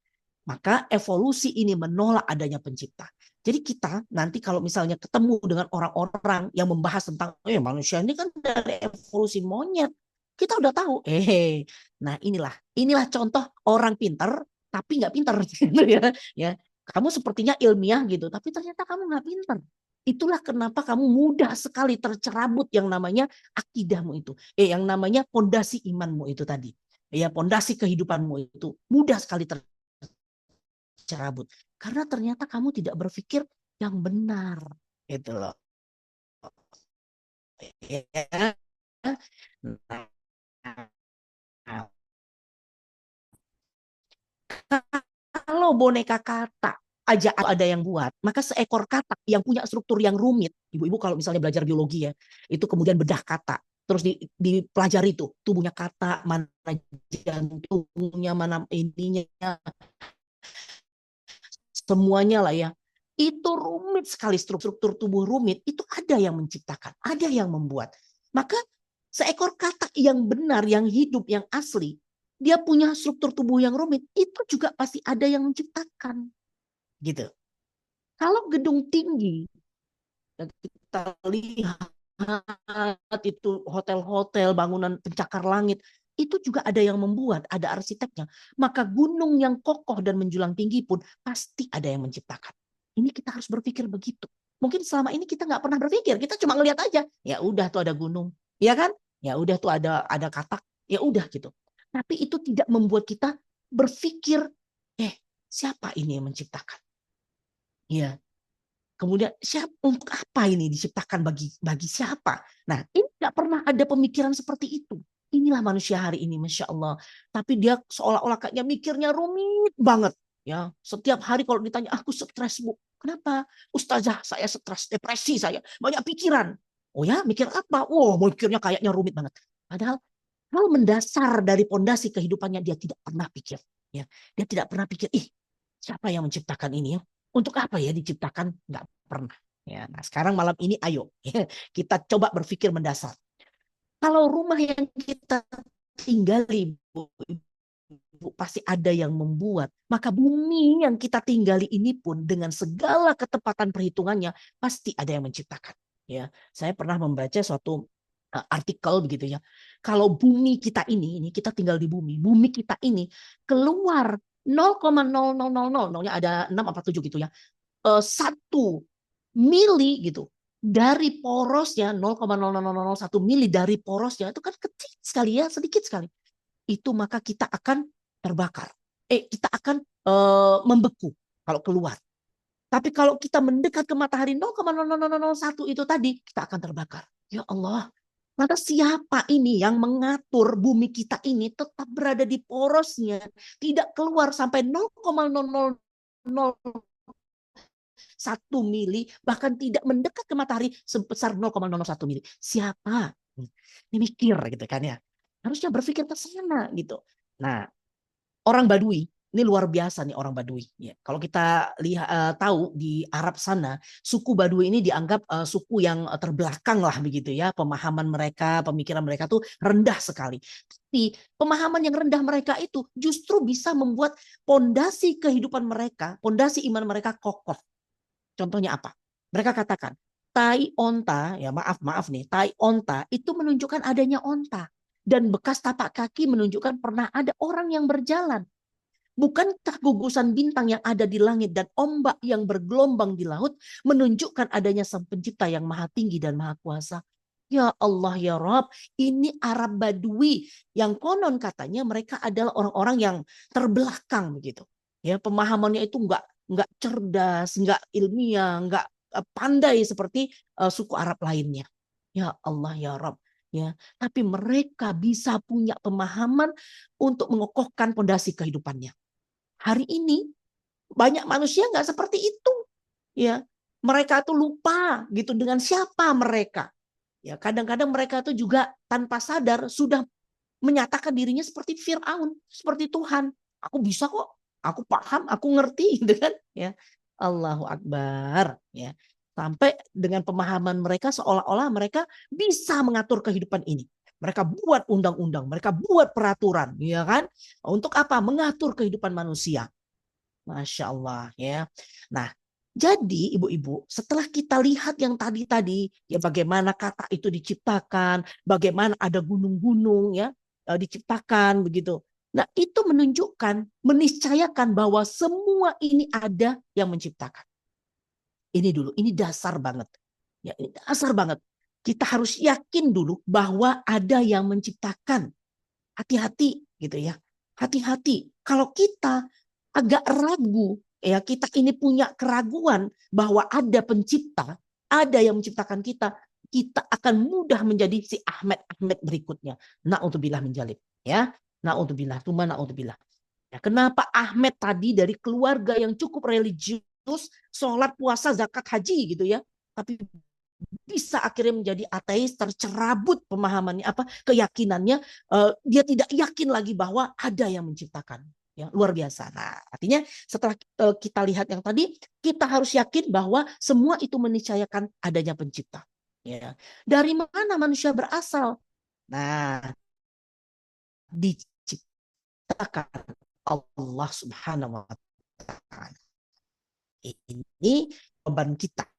Maka evolusi ini menolak adanya pencipta. Jadi kita nanti kalau misalnya ketemu dengan orang-orang yang membahas tentang manusia ini kan dari evolusi monyet. Kita udah tahu. Nah inilah contoh orang pintar tapi nggak pintar gitu ya. Kamu sepertinya ilmiah gitu, tapi ternyata kamu nggak pintar. Itulah kenapa kamu mudah sekali tercerabut yang namanya akidahmu itu. Yang namanya pondasi imanmu itu tadi. Ya, pondasi kehidupanmu itu mudah sekali tercerabut. Karena ternyata kamu tidak berpikir yang benar. Gitu loh. Ya. Nah, kalau boneka katak aja ada yang buat, maka seekor katak yang punya struktur yang rumit, ibu-ibu kalau misalnya belajar biologi ya, itu kemudian bedah katak, terus dipelajari itu tubuhnya katak, mana jantungnya, mana ininya, semuanya lah ya. Itu rumit sekali, struktur tubuh rumit, itu ada yang menciptakan, ada yang membuat. Maka seekor katak yang benar, yang hidup, yang asli, dia punya struktur tubuh yang rumit, itu juga pasti ada yang menciptakan. Gitu. Kalau gedung tinggi, kita lihat itu hotel-hotel, bangunan pencakar langit, itu juga ada yang membuat, ada arsiteknya. Maka gunung yang kokoh dan menjulang tinggi pun pasti ada yang menciptakan. Ini kita harus berpikir begitu. Mungkin selama ini kita nggak pernah berpikir, kita cuma ngelihat aja. Ya udah tuh ada gunung, ya kan? Ya udah tuh ada katak, ya udah gitu. Tapi itu tidak membuat kita berpikir, siapa ini yang menciptakan? Ya. Kemudian untuk apa ini diciptakan bagi siapa? Nah, ini nggak pernah ada pemikiran seperti itu. Inilah manusia hari ini, Masya Allah. Tapi dia seolah-olah kayaknya mikirnya rumit banget. Ya, setiap hari kalau ditanya, aku stres Bu. Kenapa? Ustazah, saya stres, depresi saya, banyak pikiran. Oh ya, mikir apa? Oh, mikirnya kayaknya rumit banget. Padahal hal mendasar dari pondasi kehidupannya dia tidak pernah pikir. Ya, dia tidak pernah pikir, siapa yang menciptakan ini ya? Untuk apa ya diciptakan? Nggak pernah. Ya, nah sekarang malam ini ayo kita coba berpikir mendasar. Kalau rumah yang kita tinggali, Bu, pasti ada yang membuat. Maka bumi yang kita tinggali ini pun dengan segala ketepatan perhitungannya pasti ada yang menciptakan. Ya, saya pernah membaca suatu artikel begitu ya. Kalau bumi kita ini kita tinggal di bumi kita ini keluar 0,0000, ada 6 apa 7 gitu ya. 1 mili gitu dari porosnya, 0,00001 mili dari porosnya itu kan kecil sekali ya, sedikit sekali. Itu maka kita akan terbakar. Kita akan membeku kalau keluar. Tapi kalau kita mendekat ke matahari 0,0001 itu tadi, kita akan terbakar. Ya Allah, lantas siapa ini yang mengatur bumi kita ini tetap berada di porosnya, tidak keluar sampai 0,001 mili, bahkan tidak mendekat ke matahari sebesar 0,001 mili. Siapa? Ini mikir gitu kan ya. Harusnya berpikir ke sana gitu. Nah, orang Badui Ini luar biasa nih orang Badui. Ya, kalau kita lihat tahu di Arab sana, suku Badui ini dianggap suku yang terbelakang lah begitu ya. Pemahaman mereka, pemikiran mereka tuh rendah sekali. Tapi pemahaman yang rendah mereka itu justru bisa membuat pondasi kehidupan mereka, pondasi iman mereka kokoh. Contohnya apa? Mereka katakan, tai onta, ya maaf nih, tai onta itu menunjukkan adanya onta. Dan bekas tapak kaki menunjukkan pernah ada orang yang berjalan. Bukankah gugusan bintang yang ada di langit dan ombak yang bergelombang di laut menunjukkan adanya Sang Pencipta yang maha tinggi dan maha kuasa? Ya Allah ya Rabb, ini Arab Badui yang konon katanya mereka adalah orang-orang yang terbelakang begitu. Ya, pemahamannya itu enggak cerdas, enggak ilmiah, enggak pandai seperti suku Arab lainnya. Ya Allah ya Rabb. Ya, tapi mereka bisa punya pemahaman untuk mengokohkan pondasi kehidupannya. Hari ini banyak manusia nggak seperti itu, ya. Mereka tuh lupa gitu dengan siapa mereka. Ya, kadang-kadang mereka tuh juga tanpa sadar sudah menyatakan dirinya seperti Firaun, seperti Tuhan. Aku bisa kok, aku paham, aku ngerti, gitu kan? Ya, Allahu Akbar. Ya, sampai dengan pemahaman mereka seolah-olah mereka bisa mengatur kehidupan ini. Mereka buat undang-undang, mereka buat peraturan, ya kan? Untuk apa? Mengatur kehidupan manusia. Masya Allah ya. Nah, jadi ibu-ibu, setelah kita lihat yang tadi ya bagaimana kata itu diciptakan, bagaimana ada gunung-gunung ya diciptakan begitu. Nah, itu menunjukkan, meniscayakan bahwa semua ini ada yang menciptakan. Ini dulu, ini dasar banget. Ya, ini dasar banget. Kita harus yakin dulu bahwa ada yang menciptakan. Hati-hati gitu ya. Hati-hati. Kalau kita agak ragu, ya kita ini punya keraguan bahwa ada pencipta, ada yang menciptakan kita akan mudah menjadi si Ahmed berikutnya. Na'udzubillah min dzalik, ya. Na'udzubillah, tsumma na'udzubillah. Ya, kenapa Ahmed tadi dari keluarga yang cukup religius, sholat, puasa, zakat, haji gitu ya, tapi bisa akhirnya menjadi ateis, tercerabut pemahamannya, keyakinannya, dia tidak yakin lagi bahwa ada yang menciptakan. Ya, luar biasa. Nah, artinya setelah kita lihat yang tadi, kita harus yakin bahwa semua itu meniscayakan adanya pencipta. Ya. Dari mana manusia berasal? Nah, diciptakan Allah Subhanahu wa Ta'ala. Ini beban kita.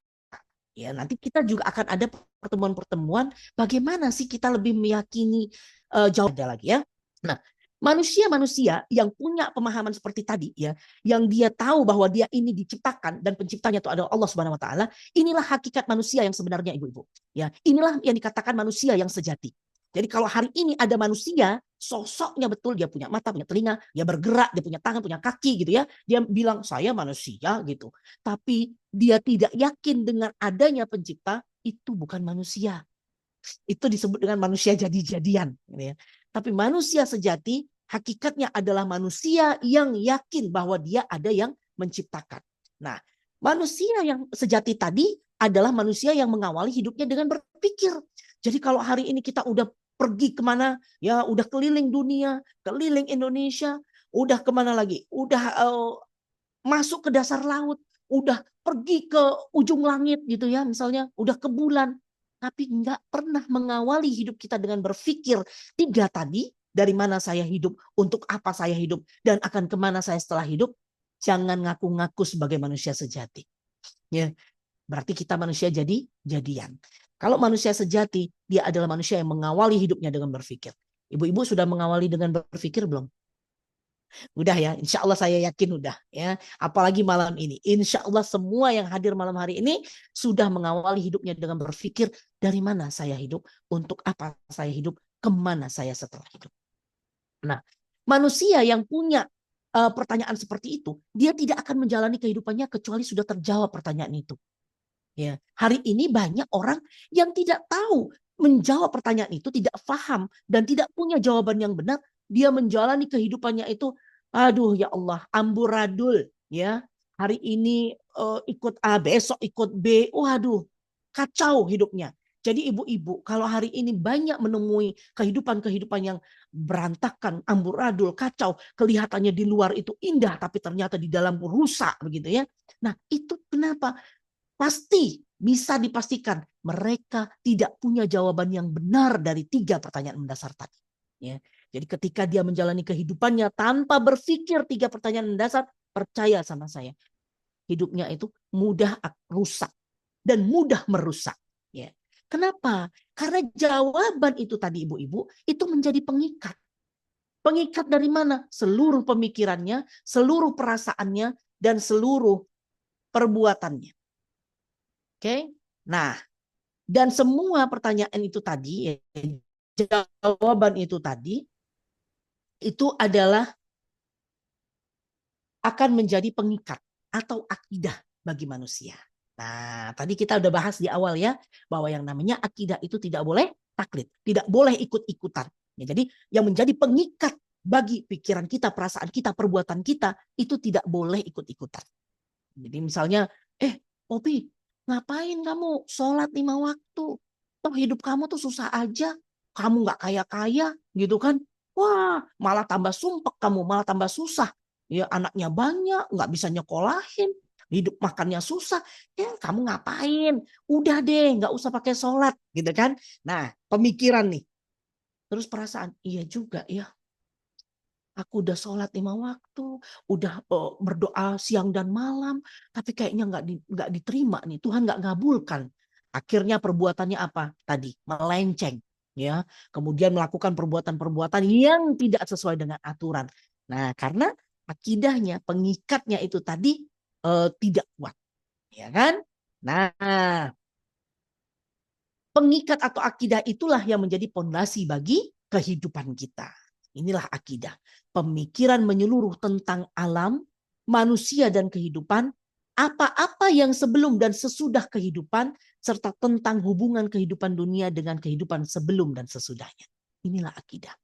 Ya, nanti kita juga akan ada pertemuan-pertemuan bagaimana sih kita lebih meyakini jauh ada lagi ya. Nah, manusia-manusia yang punya pemahaman seperti tadi ya, yang dia tahu bahwa dia ini diciptakan dan penciptanya itu adalah Allah Subhanahu wa Ta'ala, inilah hakikat manusia yang sebenarnya ibu-ibu. Ya, inilah yang dikatakan manusia yang sejati. Jadi kalau hari ini ada manusia, sosoknya betul, dia punya mata, punya telinga, dia bergerak, dia punya tangan, punya kaki gitu ya. Dia bilang saya manusia gitu. Tapi dia tidak yakin dengan adanya pencipta, itu bukan manusia. Itu disebut dengan manusia jadi-jadian. Gitu ya. Tapi manusia sejati, hakikatnya adalah manusia yang yakin bahwa dia ada yang menciptakan. Nah, manusia yang sejati tadi adalah manusia yang mengawali hidupnya dengan berpikir. Jadi kalau hari ini kita udah pergi kemana, ya udah keliling dunia, keliling Indonesia, udah kemana lagi, udah masuk ke dasar laut, udah pergi ke ujung langit gitu ya, misalnya udah ke bulan, tapi nggak pernah mengawali hidup kita dengan berpikir tiga tadi, dari mana saya hidup, untuk apa saya hidup, dan akan kemana saya setelah hidup. Jangan ngaku-ngaku sebagai manusia sejati. Ya, berarti kita manusia jadi-jadian. Kalau manusia sejati, dia adalah manusia yang mengawali hidupnya dengan berpikir. Ibu-ibu sudah mengawali dengan berpikir belum? Udah ya, insya Allah saya yakin udah ya. Apalagi malam ini, insya Allah semua yang hadir malam hari ini sudah mengawali hidupnya dengan berpikir dari mana saya hidup, untuk apa saya hidup, kemana saya setelah hidup. Nah, manusia yang punya pertanyaan seperti itu, dia tidak akan menjalani kehidupannya kecuali sudah terjawab pertanyaan itu. Ya, hari ini banyak orang yang tidak tahu menjawab pertanyaan itu, tidak paham dan tidak punya jawaban yang benar. Dia menjalani kehidupannya itu, aduh ya Allah, amburadul ya. Hari ini ikut A, besok ikut B, waduh, kacau hidupnya. Jadi ibu-ibu kalau hari ini banyak menemui kehidupan-kehidupan yang berantakan, amburadul, kacau, kelihatannya di luar itu indah tapi ternyata di dalam rusak begitu ya. Nah, itu kenapa? Pasti bisa dipastikan mereka tidak punya jawaban yang benar dari 3 pertanyaan mendasar tadi. Ya. Jadi ketika dia menjalani kehidupannya tanpa berpikir 3 pertanyaan mendasar, percaya sama saya, hidupnya itu mudah rusak dan mudah merusak. Ya. Kenapa? Karena jawaban itu tadi ibu-ibu itu menjadi pengikat. Pengikat dari mana? Seluruh pemikirannya, seluruh perasaannya, dan seluruh perbuatannya. Oke? Nah, dan semua pertanyaan itu tadi, jawaban itu tadi, itu adalah akan menjadi pengikat atau akidah bagi manusia. Nah, tadi kita udah bahas di awal ya, bahwa yang namanya akidah itu tidak boleh taklid, tidak boleh ikut-ikutan. Ya, jadi yang menjadi pengikat bagi pikiran kita, perasaan kita, perbuatan kita, itu tidak boleh ikut-ikutan. Jadi misalnya, Popi, ngapain kamu sholat 5 waktu? Toh hidup kamu tuh susah aja, kamu nggak kaya-kaya gitu kan. Wah, malah tambah sumpek kamu, malah tambah susah. Ya anaknya banyak, nggak bisa nyekolahin, hidup makannya susah. Ya kamu ngapain? Udah deh, nggak usah pakai sholat, gitu kan? Nah, pemikiran nih. Terus perasaan, iya juga ya. Aku udah sholat 5 waktu, udah berdoa siang dan malam, tapi kayaknya nggak diterima nih, Tuhan nggak ngabulkan. Akhirnya perbuatannya apa? Tadi melenceng, ya. Kemudian melakukan perbuatan-perbuatan yang tidak sesuai dengan aturan. Nah, karena akidahnya, pengikatnya itu tadi tidak kuat, ya kan? Nah, pengikat atau akidah itulah yang menjadi pondasi bagi kehidupan kita. Inilah akidah. Pemikiran menyeluruh tentang alam, manusia dan kehidupan, apa-apa yang sebelum dan sesudah kehidupan, serta tentang hubungan kehidupan dunia dengan kehidupan sebelum dan sesudahnya. Inilah akidah.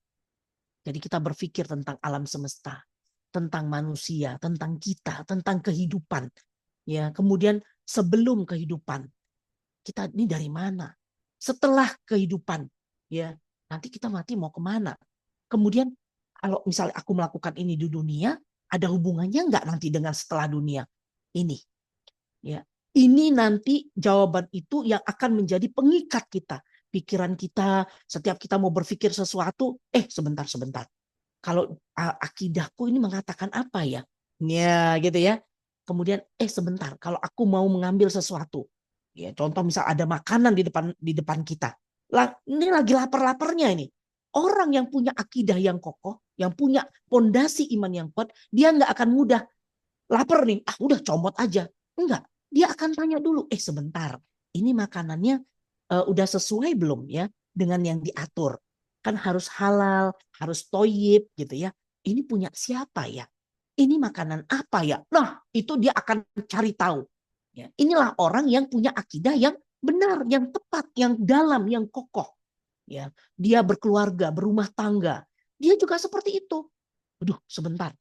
Jadi kita berpikir tentang alam semesta, tentang manusia, tentang kita, tentang kehidupan. Ya, kemudian sebelum kehidupan, kita ini dari mana? Setelah kehidupan, ya nanti kita mati mau kemana? Kemudian kalau misalnya aku melakukan ini di dunia, ada hubungannya nggak nanti dengan setelah dunia ini? Ya, ini nanti jawaban itu yang akan menjadi pengikat kita, pikiran kita. Setiap kita mau berpikir sesuatu, sebentar. Kalau akidahku ini mengatakan apa ya? Ya, gitu ya. Kemudian sebentar, kalau aku mau mengambil sesuatu, ya contoh misal ada makanan di depan kita. Ini lagi lapar-laparnya ini. Orang yang punya akidah yang kokoh, yang punya pondasi iman yang kuat, dia nggak akan mudah lapar nih. Udah comot aja. Enggak. Dia akan tanya dulu, sebentar. Ini makanannya udah sesuai belum ya dengan yang diatur? Kan harus halal, harus toyib gitu ya. Ini punya siapa ya? Ini makanan apa ya? Nah, itu dia akan cari tahu. Ya, inilah orang yang punya akidah yang benar, yang tepat, yang dalam, yang kokoh. Ya, dia berkeluarga, berumah tangga. Dia juga seperti itu. Aduh, sebentar.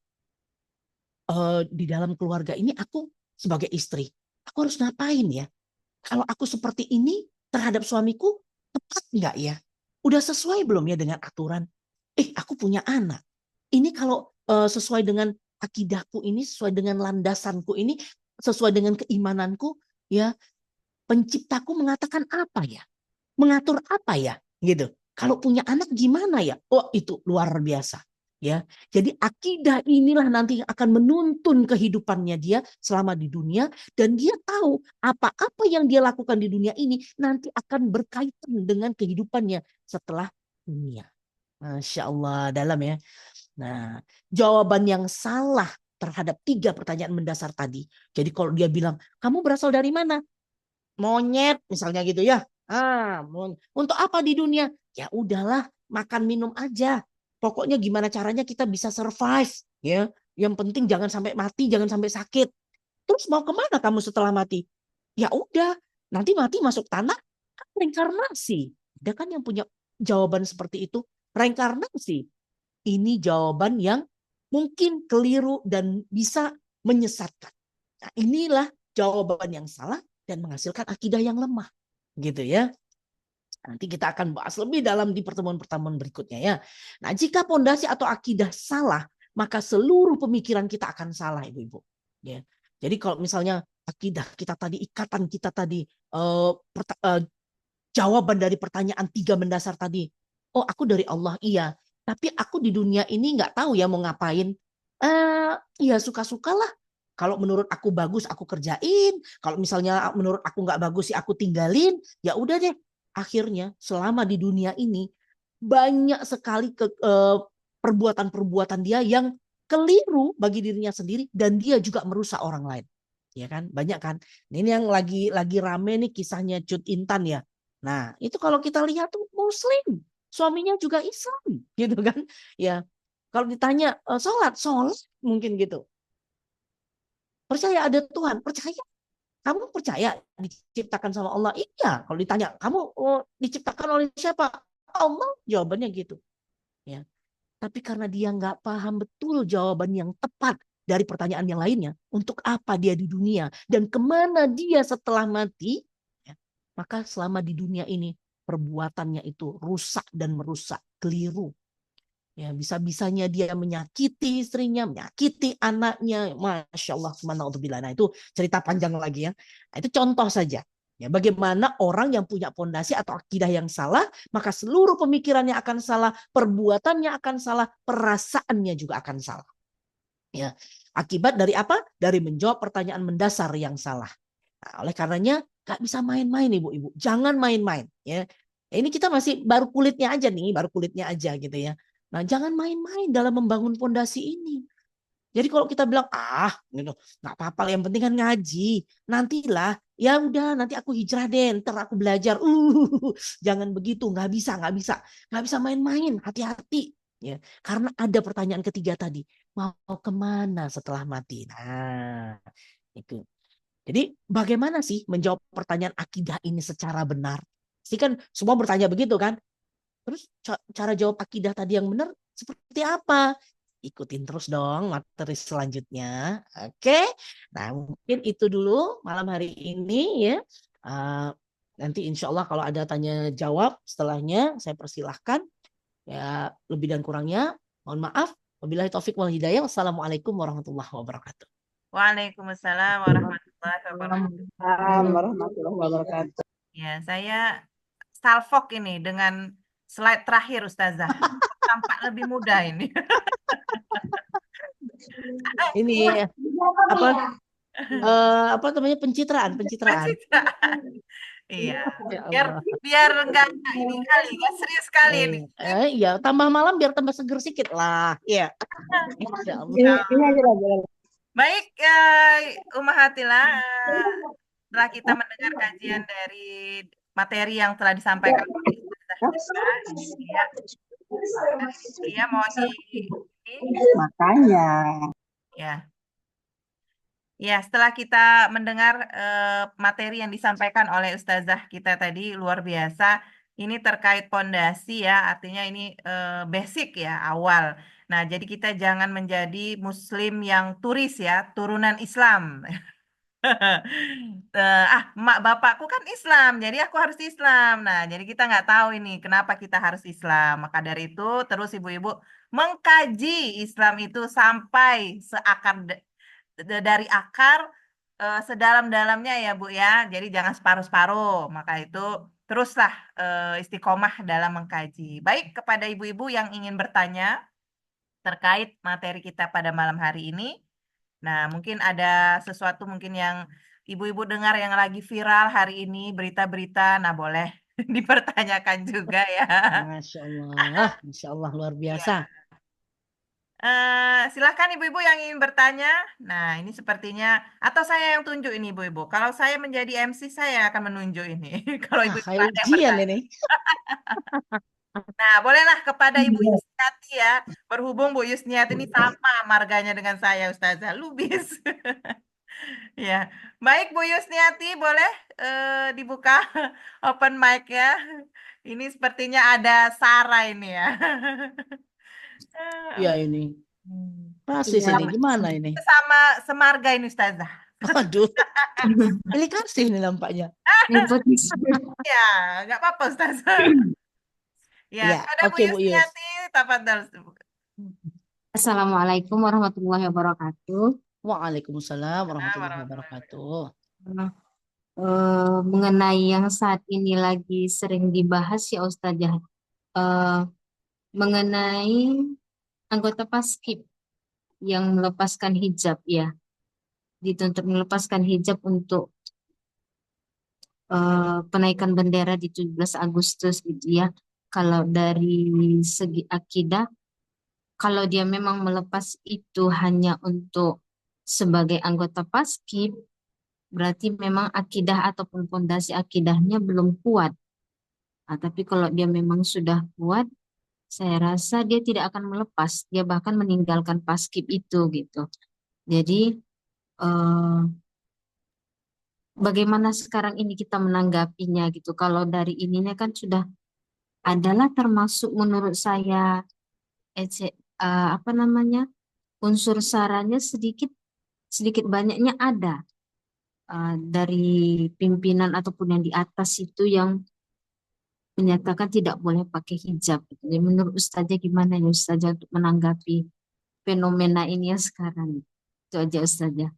Di dalam keluarga ini aku sebagai istri, aku harus ngapain ya? Kalau aku seperti ini terhadap suamiku, tepat nggak ya? Udah sesuai belum ya dengan aturan? Aku punya anak. Ini kalau sesuai dengan akidahku ini, sesuai dengan landasanku ini, sesuai dengan keimananku, ya penciptaku mengatakan apa ya? Mengatur apa ya? Gitu. Kalau punya anak gimana ya? Oh, itu luar biasa. Ya, jadi akidah inilah nanti yang akan menuntun kehidupannya dia selama di dunia, dan dia tahu apa-apa yang dia lakukan di dunia ini nanti akan berkaitan dengan kehidupannya setelah dunia. Masya Allah, dalam ya. Nah, jawaban yang salah terhadap 3 pertanyaan mendasar tadi. Jadi kalau dia bilang, kamu berasal dari mana? Monyet misalnya gitu ya. Untuk apa di dunia? Ya udahlah, makan minum aja. Pokoknya gimana caranya kita bisa survive, ya. Yang penting jangan sampai mati, jangan sampai sakit. Terus mau kemana kamu setelah mati? Ya udah, nanti mati masuk tanah, kan reinkarnasi. Ada kan yang punya jawaban seperti itu, reinkarnasi. Ini jawaban yang mungkin keliru dan bisa menyesatkan. Nah, inilah jawaban yang salah dan menghasilkan akidah yang lemah, gitu ya. Nanti kita akan bahas lebih dalam di pertemuan-pertemuan berikutnya ya. Nah, jika pondasi atau akidah salah, maka seluruh pemikiran kita akan salah, Ibu-ibu. Ya. Jadi kalau misalnya akidah kita tadi, ikatan kita tadi, jawaban dari pertanyaan 3 mendasar tadi, oh aku dari Allah, iya. Tapi aku di dunia ini nggak tahu ya mau ngapain. Ya suka-sukalah. Kalau menurut aku bagus, aku kerjain. Kalau misalnya menurut aku nggak bagus sih aku tinggalin. Ya udah deh. Akhirnya selama di dunia ini banyak sekali perbuatan-perbuatan dia yang keliru bagi dirinya sendiri dan dia juga merusak orang lain. Ya kan? Banyak kan? Ini yang lagi rame nih kisahnya Cut Intan ya. Nah, itu kalau kita lihat tuh Muslim, suaminya juga Islam, gitu kan? Ya, kalau ditanya sholat mungkin gitu. Percaya ada Tuhan, percaya. Kamu percaya diciptakan sama Allah? Iya. Kalau ditanya, kamu diciptakan oleh siapa? Allah. Jawabannya gitu. Ya. Tapi karena dia nggak paham betul jawaban yang tepat dari pertanyaan yang lainnya, untuk apa dia di dunia dan kemana dia setelah mati, ya, maka selama di dunia ini perbuatannya itu rusak dan merusak, keliru. Ya, bisa-bisanya dia menyakiti istrinya, menyakiti anaknya. Masya Allah, subhanallah. Nah, itu cerita panjang lagi ya. Nah, itu contoh saja. Ya, bagaimana orang yang punya pondasi atau akidah yang salah, maka seluruh pemikirannya akan salah, perbuatannya akan salah, perasaannya juga akan salah. Ya, akibat dari apa? Dari menjawab pertanyaan mendasar yang salah. Nah, oleh karenanya gak bisa main-main ibu-ibu. Jangan main-main. Ya. Ini kita masih baru kulitnya aja nih, baru kulitnya aja gitu ya. Nah, jangan main-main dalam membangun pondasi ini. Jadi kalau kita bilang gitu, nggak apa-apa, yang penting kan ngaji. Nantilah, ya udah nanti aku hijrah deh, ntar aku belajar. Jangan begitu, nggak bisa main-main. Hati-hati. Ya, karena ada pertanyaan ketiga tadi, mau kemana setelah mati? Nah, itu. Jadi bagaimana sih menjawab pertanyaan akidah ini secara benar? Sih kan semua bertanya begitu kan? Terus cara jawab akidah tadi yang benar seperti apa? Ikutin terus dong materi selanjutnya. Oke. Nah, mungkin itu dulu malam hari ini ya. Nanti insya Allah kalau ada tanya jawab setelahnya saya persilahkan. Ya, lebih dan kurangnya mohon maaf. Wabillahi taufik wal hidayah. Wassalamualaikum warahmatullahi wabarakatuh. Waalaikumsalam warahmatullahi wabarakatuh. Warahmatullahi wabarakatuh. Ya, saya salfok ini dengan slide terakhir Ustazah. Tampak lebih mudah ini. Ini apa namanya pencitraan. Iya, Ya biar enggak ini kali, enggak serius kali ini. Iya, tambah malam biar tambah seger sedikit lah. Iya. Ya Allah. Ini aja lah. Baik, Ummahatillah, setelah kita mendengar kajian dari materi yang telah disampaikan oleh Ustazah ya mau Makanya. Ya. Ya, setelah kita mendengar materi yang disampaikan oleh Ustazah kita tadi luar biasa. Ini terkait pondasi ya, artinya ini basic ya, awal. Nah, jadi kita jangan menjadi muslim yang turis ya, turunan Islam. Mak bapakku kan Islam, jadi aku harus Islam. Nah, jadi kita nggak tahu ini kenapa kita harus Islam. Maka dari itu, terus ibu-ibu mengkaji Islam itu sampai seakar dari akar sedalam-dalamnya ya Bu ya. Jadi jangan separuh-separuh. Maka itu teruslah istiqomah dalam mengkaji. Baik kepada ibu-ibu yang ingin bertanya terkait materi kita pada malam hari ini. Nah, mungkin ada sesuatu mungkin yang ibu-ibu dengar yang lagi viral hari ini, berita-berita, nah boleh dipertanyakan juga ya. Masya Allah luar biasa. Silakan ibu-ibu yang ingin bertanya. Nah, ini sepertinya, atau saya yang tunjuk ini ibu-ibu. Kalau saya menjadi MC, saya akan menunjuk ini. Kalau ibu-ibu Kayak ada yang ujian bertanya. ini. Nah, bolehlah kepada Ibu Yusniati ya. Berhubung Bu Yusniati ini sama marganya dengan saya, Ustazah Lubis. Ya, baik Bu Yusniati, boleh dibuka open mic ya. Ini sepertinya ada Sarah ini ya. Iya ini. Rasis ini gimana ini? Sama semarga ini Ustazah. Aduh. Pilih kasih ini nampaknya. Nepotisme. Ya, nggak apa-apa Ustazah. Ya, Ya, kepada Bu oke Bu Yus. Yusniati, tafadhal. Assalamualaikum warahmatullahi wabarakatuh. Waalaikumsalam warahmatullahi Warahmatullahi wabarakatuh. Mengenai yang saat ini lagi sering dibahas ya Ustazah, mengenai anggota Paskib yang melepaskan hijab ya, dituntut melepaskan hijab untuk penaikan bendera di 17 Agustus gitu ya. Kalau dari segi akidah, kalau dia memang melepas itu hanya untuk sebagai anggota Paskib, berarti memang akidah ataupun fondasi akidahnya belum kuat. Nah, tapi kalau dia memang sudah kuat, saya rasa dia tidak akan melepas. Dia bahkan meninggalkan Paskib itu gitu. Jadi bagaimana sekarang ini kita menanggapinya gitu. Kalau dari ininya kan sudah adalah termasuk menurut saya apa namanya, unsur sarannya sedikit banyaknya ada dari pimpinan ataupun yang di atas itu yang menyatakan tidak boleh pakai hijab. Jadi menurut Ustazah gimana ya Ustazah untuk menanggapi fenomena ini ya sekarang? Itu aja Ustazah.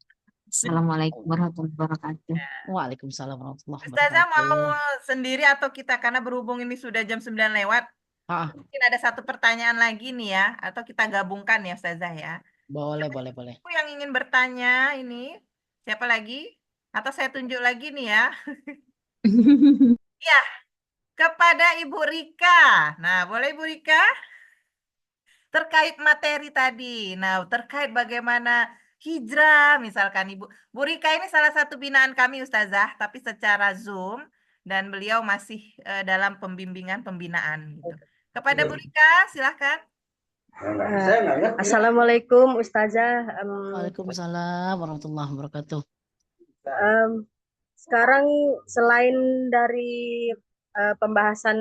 Assalamualaikum warahmatullahi wabarakatuh. Waalaikumsalam warahmatullahi Ustazah mau wabarakatuh. sendiri atau kita, karena berhubung ini sudah jam 9 lewat, Ah, mungkin ada satu pertanyaan lagi nih ya, atau kita gabungkan ya Ustazah ya. boleh. Siapa yang ingin bertanya ini? Siapa lagi? Atau saya tunjuk lagi nih ya. Ya, kepada Ibu Rika. Nah, boleh Ibu Rika? Terkait materi tadi. Nah, terkait bagaimana hijrah, misalkan Ibu. Bu Rika ini salah satu binaan kami Ustazah, tapi secara Zoom. Dan beliau masih dalam pembinaan gitu. Kepada Bu Rika, silahkan. Assalamualaikum Ustazah. Waalaikumsalam warahmatullahi wabarakatuh. Sekarang selain dari pembahasan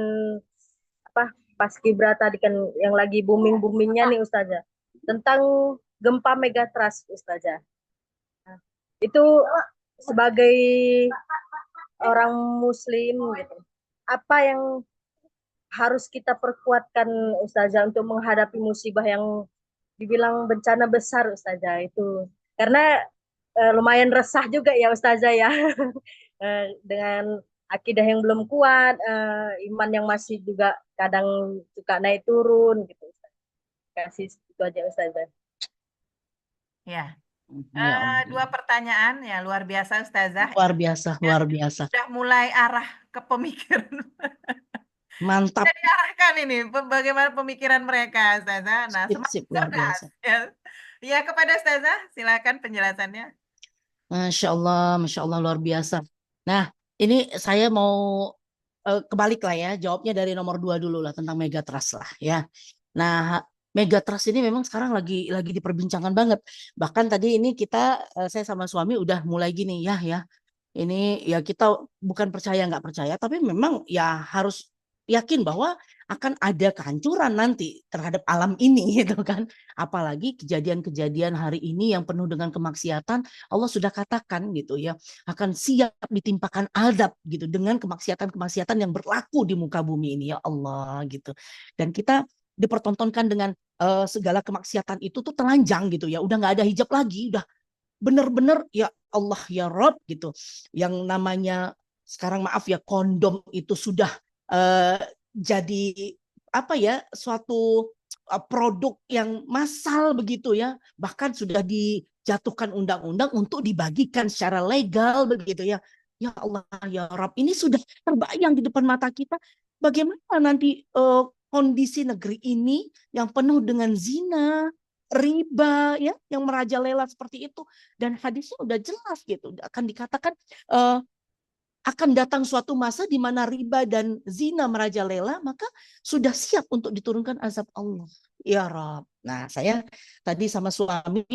Paskibra tadi kan yang lagi boomingnya nih Ustazah, tentang gempa megatrust Ustazah. Itu sebagai orang Muslim gitu, apa yang harus kita perkuatkan Ustazah untuk menghadapi musibah yang dibilang bencana besar Ustazah itu? Karena lumayan resah juga ya Ustazah ya. Dengan akidah yang belum kuat, iman yang masih juga kadang suka naik turun gitu. Kasih itu aja Ustazah. Ya. Ya Allah. Dua pertanyaan ya, luar biasa Ustazah. Luar biasa, luar biasa. Sudah mulai arah ke pemikiran. Mantap. Sudah diarahkan ini bagaimana pemikiran mereka Ustazah. Nah, Sip, semakin luar cerdas. biasa. Ya, kepada Ustazah, silakan penjelasannya. Masya Allah luar biasa. Nah, ini saya mau kebalik lah ya, jawabnya dari nomor 2 dulu lah tentang megatrust lah ya. Nah, megatrust ini memang sekarang lagi diperbincangkan banget. Bahkan tadi ini saya sama suami udah mulai gini ya. Ini ya kita bukan percaya nggak percaya, tapi memang ya harus yakin bahwa akan ada kehancuran nanti terhadap alam ini gitu kan. Apalagi kejadian-kejadian hari ini yang penuh dengan kemaksiatan, Allah sudah katakan gitu ya, akan siap ditimpakan azab gitu dengan kemaksiatan-kemaksiatan yang berlaku di muka bumi ini ya Allah gitu. Dan kita dipertontonkan dengan segala kemaksiatan itu tuh telanjang gitu ya, udah nggak ada hijab lagi, udah bener-bener ya Allah ya Rob gitu. Yang namanya sekarang maaf ya kondom itu sudah jadi apa ya, suatu produk yang massal begitu ya. Bahkan sudah dijatuhkan undang-undang untuk dibagikan secara legal begitu ya. Ya Allah ya Rob, ini sudah terbayang di depan mata kita bagaimana nanti kondisi negeri ini yang penuh dengan zina, riba ya, yang merajalela seperti itu. Dan hadisnya udah jelas gitu, akan dikatakan akan datang suatu masa di mana riba dan zina merajalela, maka sudah siap untuk diturunkan azab Allah. Ya Rab, Nah, saya tadi sama suami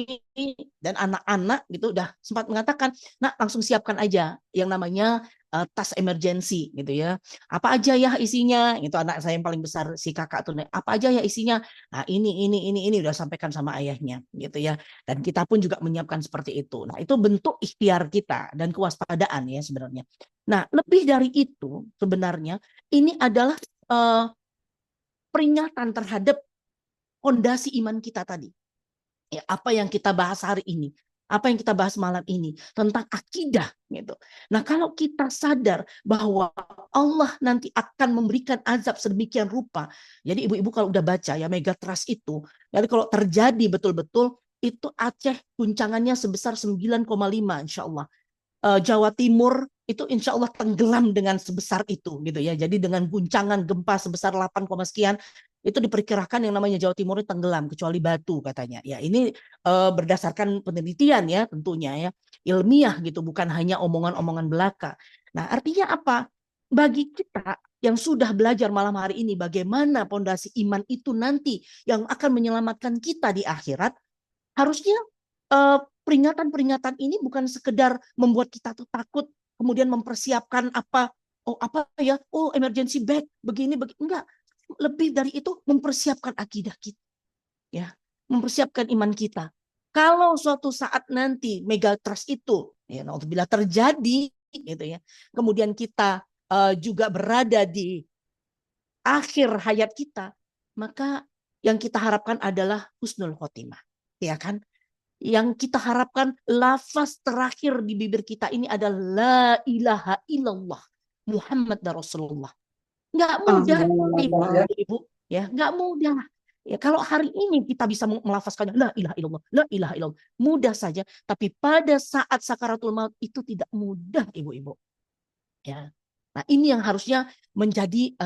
dan anak-anak gitu udah sempat mengatakan, "Nak, langsung siapkan aja yang namanya tas emergency gitu ya. Apa aja ya isinya?" Itu anak saya yang paling besar si kakak tuh, "Apa aja ya isinya?" Nah, ini udah sampaikan sama ayahnya gitu ya. Dan kita pun juga menyiapkan seperti itu. Nah, itu bentuk ikhtiar kita dan kewaspadaan ya sebenarnya. Nah, lebih dari itu sebenarnya ini adalah peringatan terhadap fondasi iman kita tadi. Ya, apa yang kita bahas hari ini, apa yang kita bahas malam ini tentang akidah gitu. Nah, kalau kita sadar bahwa Allah nanti akan memberikan azab sedemikian rupa. Jadi ibu-ibu kalau udah baca ya Megatrust itu, jadi kalau terjadi betul-betul itu Aceh guncangannya sebesar 9,5 insya Allah. Jawa Timur itu insya Allah tenggelam dengan sebesar itu gitu ya. Jadi dengan guncangan gempa sebesar 8, sekian itu diperkirakan yang namanya Jawa Timur itu tenggelam kecuali Batu katanya. Ya ini berdasarkan penelitian ya tentunya ya ilmiah gitu bukan hanya omongan-omongan belaka. Nah artinya apa? Bagi kita yang sudah belajar malam hari ini bagaimana pondasi iman itu nanti yang akan menyelamatkan kita di akhirat harusnya peringatan-peringatan ini bukan sekedar membuat kita tuh takut kemudian mempersiapkan apa ya emergency bag begini enggak, lebih dari itu mempersiapkan akidah kita ya, mempersiapkan iman kita. Kalau suatu saat nanti megatrust itu ya bila terjadi gitu ya, kemudian kita juga berada di akhir hayat kita, maka yang kita harapkan adalah husnul khotimah ya kan. Yang kita harapkan lafaz terakhir di bibir kita ini adalah la ilaha illallah Muhammad Rasulullah. Nggak mudah ibu, ya nggak mudah. Ya kalau hari ini kita bisa melafazkannya la ilaha illallah, la ilaha illallah, mudah saja. Tapi pada saat sakaratul maut itu tidak mudah ibu-ibu. Ya. Nah ini yang harusnya menjadi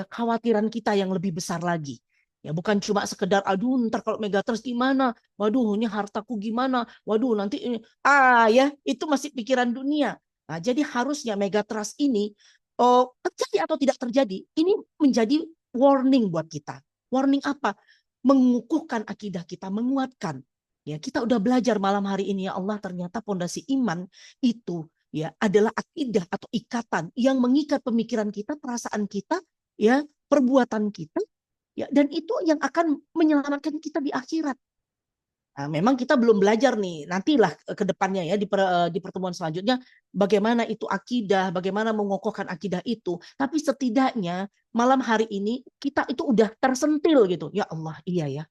khawatiran kita yang lebih besar lagi. Ya bukan cuma sekedar aduh ntar kalau megatrust gimana, waduh ini hartaku gimana, waduh nanti ini ya itu masih pikiran dunia. Nah jadi harusnya megatrust ini terjadi atau tidak terjadi ini menjadi warning buat kita. Warning apa? Mengukuhkan akidah kita, menguatkan. Ya kita udah belajar malam hari ini ya Allah ternyata pondasi iman itu ya adalah akidah atau ikatan yang mengikat pemikiran kita, perasaan kita, ya perbuatan kita. Ya, dan itu yang akan menyelamatkan kita di akhirat. Nah, memang kita belum belajar nih, nantilah ke depannya ya di pertemuan selanjutnya bagaimana itu akidah, bagaimana mengokohkan akidah itu. Tapi setidaknya malam hari ini kita itu udah tersentil gitu. Ya Allah, iya ya.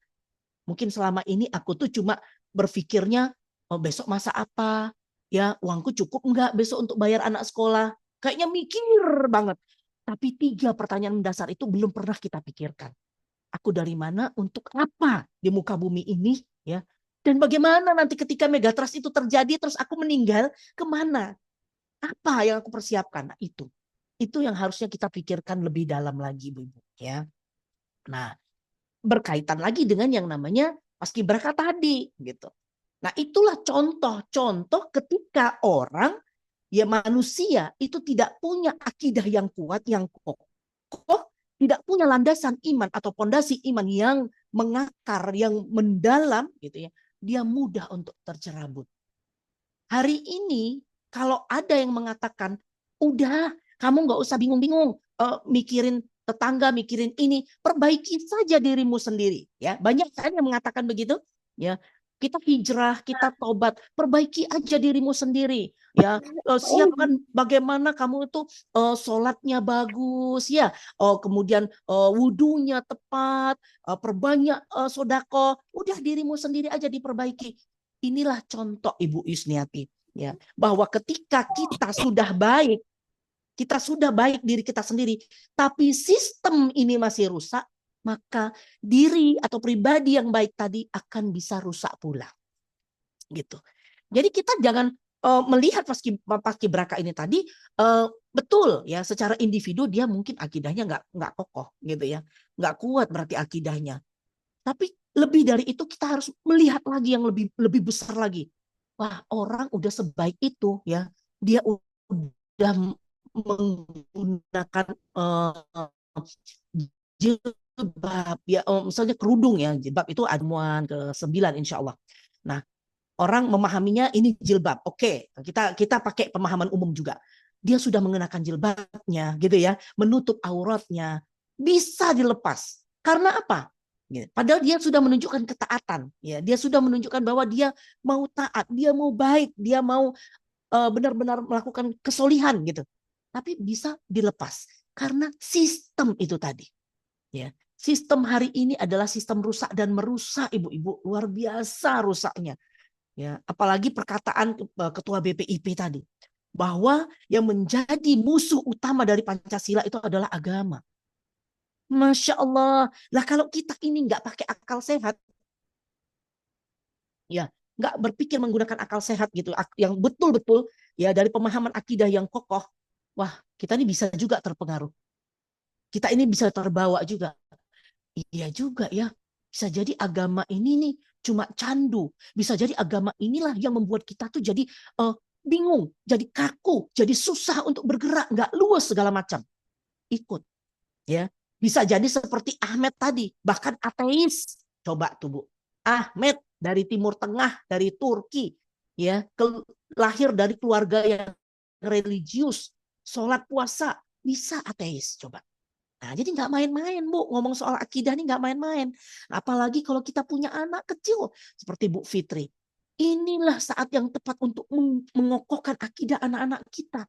Mungkin selama ini aku tuh cuma berpikirnya besok masa apa? Ya, uangku cukup enggak besok untuk bayar anak sekolah? Kayaknya mikir banget. Tapi 3 pertanyaan mendasar itu belum pernah kita pikirkan. Aku dari mana, untuk apa di muka bumi ini, ya? Dan bagaimana nanti ketika megatrust itu terjadi, terus aku meninggal, kemana? Apa yang aku persiapkan? Nah, itu yang harusnya kita pikirkan lebih dalam lagi, Bu. Ya. Nah, berkaitan lagi dengan yang namanya paskibraka tadi, gitu. Nah, itulah contoh-contoh ketika orang, ya manusia itu tidak punya akidah yang kuat, yang kokoh, tidak punya landasan iman atau pondasi iman yang mengakar, yang mendalam gitu ya, dia mudah untuk tercerabut. Hari ini kalau ada yang mengatakan, udah kamu nggak usah bingung-bingung mikirin tetangga, mikirin ini, perbaiki saja dirimu sendiri. Ya banyak kan yang mengatakan begitu. Ya kita hijrah, kita tobat, perbaiki aja dirimu sendiri. Ya siapkan bagaimana kamu itu sholatnya bagus, ya. Kemudian wudhunya tepat, perbanyak sodako. Udah dirimu sendiri aja diperbaiki. Inilah contoh Ibu Yusniati, ya, bahwa ketika kita sudah baik diri kita sendiri, tapi sistem ini masih rusak, maka diri atau pribadi yang baik tadi akan bisa rusak pula. Gitu. Jadi kita jangan melihat paskibraka ini tadi betul ya secara individu dia mungkin akidahnya nggak kokoh gitu ya, nggak kuat berarti akidahnya. Tapi lebih dari itu kita harus melihat lagi yang lebih besar lagi. Wah, orang udah sebaik itu ya. Dia udah menggunakan jilbab ya, misalnya kerudung ya, jilbab itu amuan ke-9 insya Allah. Nah, orang memahaminya ini jilbab. Oke, kita pakai pemahaman umum juga. Dia sudah mengenakan jilbabnya gitu ya, menutup auratnya, bisa dilepas. Karena apa? Padahal dia sudah menunjukkan ketaatan, ya. Dia sudah menunjukkan bahwa dia mau taat, dia mau baik, dia mau benar-benar melakukan kesolihan gitu. Tapi bisa dilepas karena sistem itu tadi. Ya, sistem hari ini adalah sistem rusak dan merusak, ibu-ibu, luar biasa rusaknya. Ya, apalagi perkataan Ketua BPIP tadi bahwa yang menjadi musuh utama dari Pancasila itu adalah agama. Masya Allah. Lah kalau kita ini nggak pakai akal sehat, ya nggak berpikir menggunakan akal sehat gitu, yang betul-betul ya dari pemahaman akidah yang kokoh, wah kita ini bisa juga terpengaruh. Kita ini bisa terbawa juga. Iya juga ya. Bisa jadi agama ini nih cuma candu. Bisa jadi agama inilah yang membuat kita tuh jadi bingung, jadi kaku, jadi susah untuk bergerak, nggak luas segala macam. Ikut, ya. Bisa jadi seperti Ahmed tadi, bahkan ateis. Coba tuh Bu, Ahmed dari Timur Tengah, dari Turki, ya, lahir dari keluarga yang religius, sholat puasa, bisa ateis. Coba. Nah, jadi nggak main-main, Bu. Ngomong soal akidah ini nggak main-main. Apalagi kalau kita punya anak kecil seperti Bu Fitri. Inilah saat yang tepat untuk mengokohkan akidah anak-anak kita.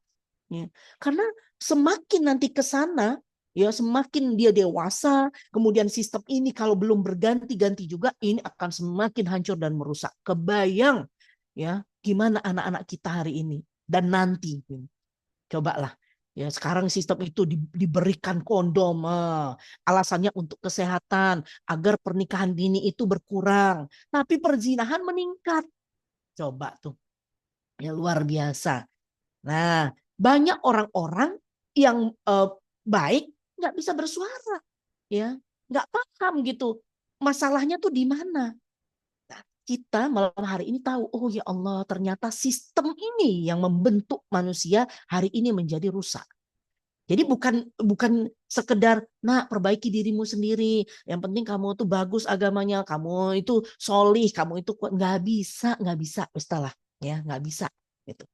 Ya. Karena semakin nanti ke sana, ya semakin dia dewasa, kemudian sistem ini kalau belum berganti-ganti juga, ini akan semakin hancur dan merusak. Kebayang, ya, gimana anak-anak kita hari ini dan nanti. Cobalah. Ya, sekarang sistem itu diberikan kondom, alasannya untuk kesehatan, agar pernikahan dini itu berkurang. Tapi perzinahan meningkat. Coba tuh, ya luar biasa. Nah, banyak orang-orang yang baik nggak bisa bersuara, ya, nggak paham gitu. Masalahnya tuh di mana? Nah, kita malam hari ini tahu, oh ya Allah, ternyata sistem ini yang membentuk manusia hari ini menjadi rusak. Jadi bukan sekedar nak perbaiki dirimu sendiri. Yang penting kamu tuh bagus agamanya, kamu itu solih, kamu itu kuat. Nggak bisa, istilah ya nggak bisa gitu.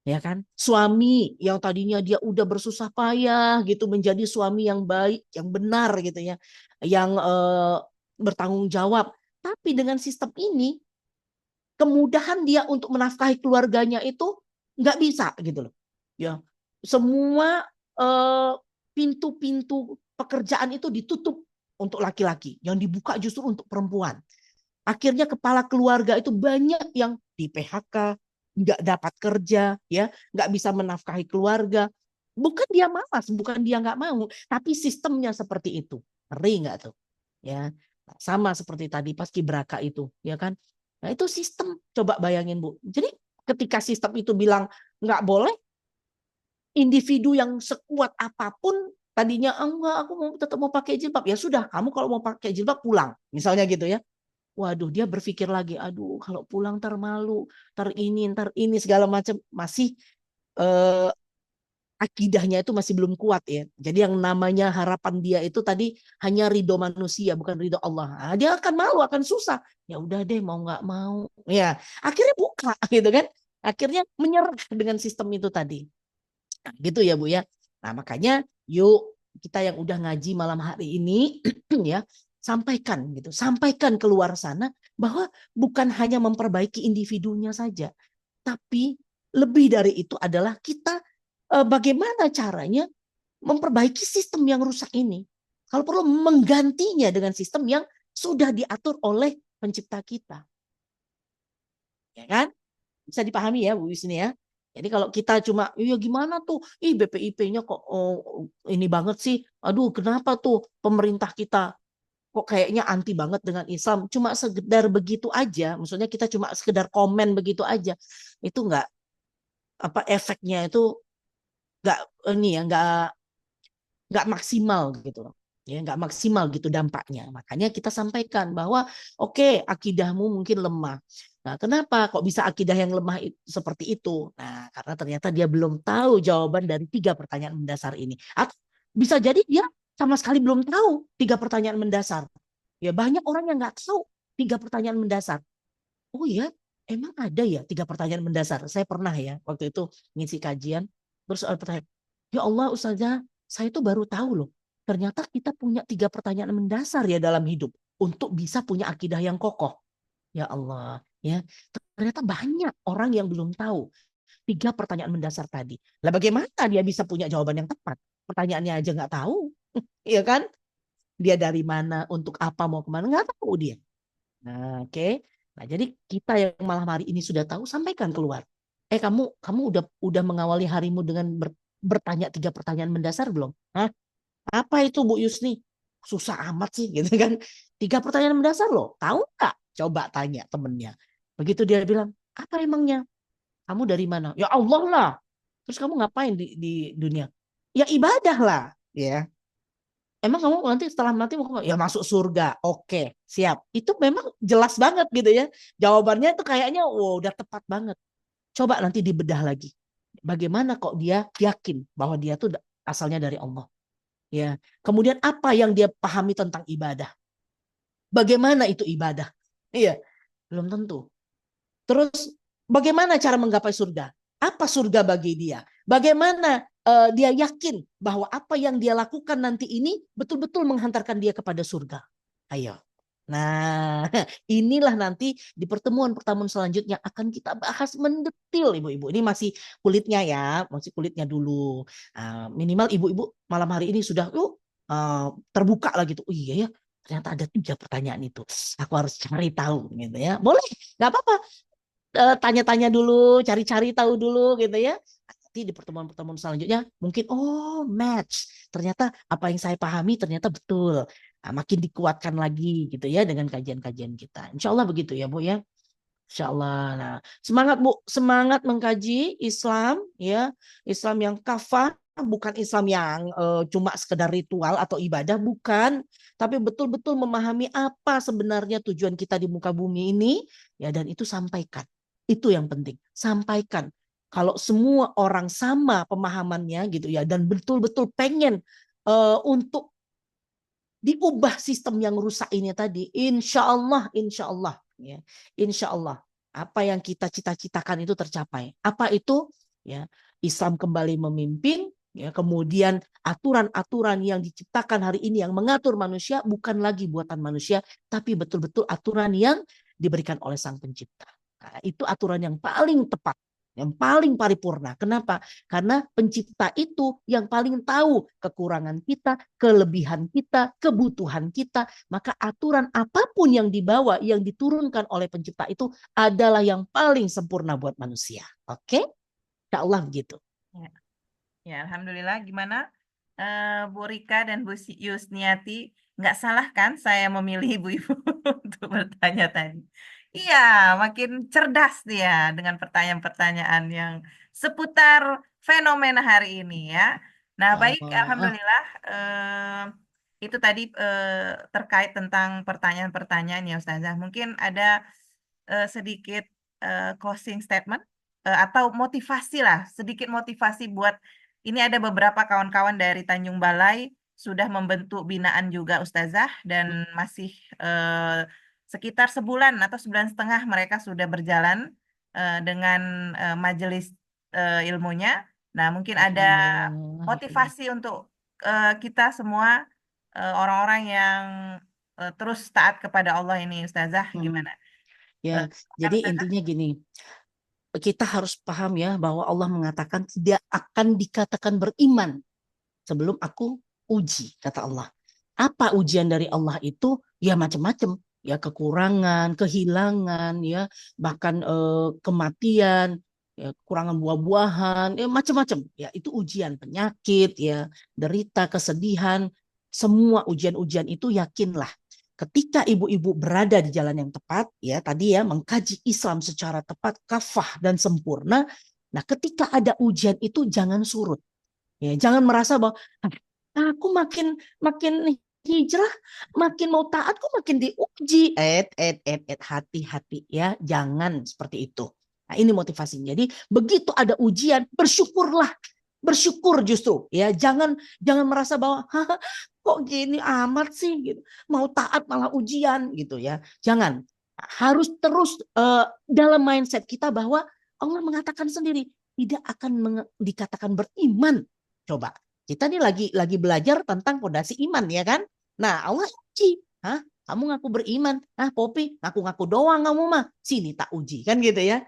Ya kan? Suami yang tadinya dia udah bersusah payah gitu menjadi suami yang baik, yang benar gitu ya, yang bertanggung jawab. Tapi dengan sistem ini kemudahan dia untuk menafkahi keluarganya itu nggak bisa gitu loh. Ya, semua pintu-pintu pekerjaan itu ditutup untuk laki-laki, yang dibuka justru untuk perempuan. Akhirnya kepala keluarga itu banyak yang di PHK, nggak dapat kerja, ya, nggak bisa menafkahi keluarga. Bukan dia malas, bukan dia nggak mau, tapi sistemnya seperti itu. Ngeri nggak tuh? Ya, sama seperti tadi paskibraka itu, ya kan? Nah itu sistem, coba bayangin Bu. Jadi ketika sistem itu bilang nggak boleh, individu yang sekuat apapun tadinya enggak, aku mau tetap mau pakai jilbab, ya sudah, kamu kalau mau pakai jilbab pulang, misalnya gitu ya. Waduh, dia berpikir lagi, aduh kalau pulang ntar malu, ntar ini segala macam, masih akidahnya itu masih belum kuat ya. Jadi yang namanya harapan dia itu tadi hanya ridho manusia, bukan ridho Allah. Nah, dia akan malu, akan susah. Ya udah deh, mau nggak mau. Ya, akhirnya buka gitu kan. Akhirnya menyerah dengan sistem itu tadi. Nah, gitu ya Bu ya. Nah, makanya yuk kita yang udah ngaji malam hari ini ya, sampaikan gitu. Sampaikan keluar sana bahwa bukan hanya memperbaiki individunya saja, tapi lebih dari itu adalah kita bagaimana caranya memperbaiki sistem yang rusak ini. Kalau perlu menggantinya dengan sistem yang sudah diatur oleh pencipta kita. Ya kan? Bisa dipahami ya Bu Wisni ya. Jadi kalau kita cuma, iya gimana tuh, BPIP-nya kok ini banget sih. Aduh kenapa tuh pemerintah kita kok kayaknya anti banget dengan Islam. Cuma sekedar begitu aja. Maksudnya kita cuma sekedar komen begitu aja. Itu enggak, apa efeknya itu nggak ini ya nggak maksimal gitu loh, ya nggak maksimal gitu dampaknya. Makanya kita sampaikan bahwa oke, akidahmu mungkin lemah. Nah, kenapa kok bisa akidah yang lemah seperti itu? Nah, karena ternyata dia belum tahu jawaban dari 3 pertanyaan mendasar ini. Atau bisa jadi dia sama sekali belum tahu 3 pertanyaan mendasar. Ya banyak orang yang nggak tahu 3 pertanyaan mendasar. Oh ya, emang ada ya 3 pertanyaan mendasar. Saya pernah ya waktu itu ngisi kajian. Terus ada pertanyaan, ya Allah Ustazah, saya tuh baru tahu loh. Ternyata kita punya 3 pertanyaan mendasar ya dalam hidup untuk bisa punya akidah yang kokoh. Ya Allah, ya ternyata banyak orang yang belum tahu 3 pertanyaan mendasar tadi. Lah bagaimana dia bisa punya jawaban yang tepat? Pertanyaannya aja nggak tahu, ya kan? Dia dari mana, untuk apa, mau kemana, nggak tahu dia. Nah, oke. Nah, jadi kita yang malam hari ini sudah tahu, sampaikan keluar. Kamu udah mengawali harimu dengan bertanya 3 pertanyaan mendasar belum? Hah? Apa itu Bu Yusni? Susah amat sih, gitu kan? 3 pertanyaan mendasar loh. Tahu nggak? Coba tanya temennya. Begitu dia bilang, apa emangnya? Kamu dari mana? Ya Allah lah. Terus kamu ngapain di dunia? Ya ibadah lah, ya. Emang kamu nanti setelah mati mau ya masuk surga. Oke, siap. Itu memang jelas banget gitu ya. Jawabannya itu kayaknya wow, udah tepat banget. Coba nanti dibedah lagi. Bagaimana kok dia yakin bahwa dia tuh asalnya dari Allah? Ya. Kemudian apa yang dia pahami tentang ibadah? Bagaimana itu ibadah? Iya, belum tentu. Terus bagaimana cara menggapai surga? Apa surga bagi dia? Bagaimana dia yakin bahwa apa yang dia lakukan nanti ini betul-betul menghantarkan dia kepada surga? Ayo. Nah, inilah nanti di pertemuan-pertemuan selanjutnya akan kita bahas mendetil ibu-ibu. Ini masih kulitnya ya, masih kulitnya dulu. Minimal ibu-ibu malam hari ini sudah terbuka lah gitu. Oh iya ya, ternyata ada 3 pertanyaan itu. Aku harus cari tahu gitu ya. Boleh, nggak apa-apa. Tanya-tanya dulu, cari-cari tahu dulu gitu ya. Nanti di pertemuan-pertemuan selanjutnya mungkin match. Ternyata apa yang saya pahami ternyata betul. Nah, makin dikuatkan lagi gitu ya dengan kajian-kajian kita. Insya Allah begitu ya Bu ya. Insya Allah. Nah, semangat Bu, semangat mengkaji Islam ya. Islam yang kafah, bukan Islam yang cuma sekedar ritual atau ibadah, bukan. Tapi betul-betul memahami apa sebenarnya tujuan kita di muka bumi ini ya, dan itu sampaikan. Itu yang penting, sampaikan. Kalau semua orang sama pemahamannya gitu ya, dan betul-betul pengen untuk diubah sistem yang rusak ini tadi, insya Allah ya, insya Allah apa yang kita cita-citakan itu tercapai. Apa itu? Ya, Islam kembali memimpin. Ya, kemudian aturan-aturan yang diciptakan hari ini yang mengatur manusia bukan lagi buatan manusia, tapi betul-betul aturan yang diberikan oleh Sang Pencipta. Nah, itu aturan yang paling tepat, yang paling paripurna. Kenapa? Karena pencipta itu yang paling tahu kekurangan kita, kelebihan kita, kebutuhan kita. Maka aturan apapun yang dibawa, yang diturunkan oleh pencipta itu adalah yang paling sempurna buat manusia. Oke? Insya Allah begitu. Ya. Ya, alhamdulillah. Gimana Bu Rika dan Bu Yusniati? Nggak salah kan saya memilih ibu-ibu untuk bertanya tadi? Iya, makin cerdas dia dengan pertanyaan-pertanyaan yang seputar fenomena hari ini ya. Nah, baik, alhamdulillah. Itu tadi terkait tentang pertanyaan-pertanyaan ya Ustazah. Mungkin ada sedikit closing statement atau motivasi lah, sedikit motivasi buat ini ada beberapa kawan-kawan dari Tanjung Balai sudah membentuk binaan juga Ustazah dan masih sekitar sebulan atau 1,5 bulan mereka sudah berjalan dengan majelis ilmunya. Nah, mungkin ada motivasi untuk kita semua orang-orang yang terus taat kepada Allah ini Ustazah, gimana? Ya, jadi intinya gini. Kita harus paham ya bahwa Allah mengatakan tidak akan dikatakan beriman sebelum aku uji, kata Allah. Apa ujian dari Allah itu? Ya macam-macam, ya kekurangan, kehilangan, ya bahkan kematian, ya kekurangan buah-buahan, ya macam-macam. Ya itu ujian, penyakit, ya derita, kesedihan, semua ujian-ujian itu yakinlah. Ketika ibu-ibu berada di jalan yang tepat, ya tadi ya mengkaji Islam secara tepat, kafah dan sempurna. Nah, ketika ada ujian itu jangan surut. Ya, jangan merasa bahwa aku makin hijrah, makin mau taat, kok makin diuji. Hati-hati ya, jangan seperti itu. Nah, ini motivasinya. Jadi begitu ada ujian, bersyukurlah. Bersyukur justru ya, jangan merasa bahwa "Haha, kok gini amat sih gitu. Mau taat malah ujian gitu ya. Jangan. Harus terus dalam mindset kita bahwa Allah mengatakan sendiri tidak akan dikatakan beriman. Coba kita nih lagi belajar tentang fondasi iman ya kan. Nah Allah uji, hah? Kamu ngaku beriman, Popi ngaku-ngaku doang kamu mah. Sini tak uji kan gitu ya.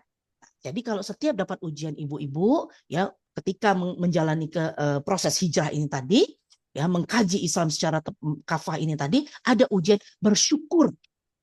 Jadi kalau setiap dapat ujian ibu-ibu ya ketika menjalani proses hijrah ini tadi ya mengkaji Islam secara kafah ini tadi ada ujian bersyukur.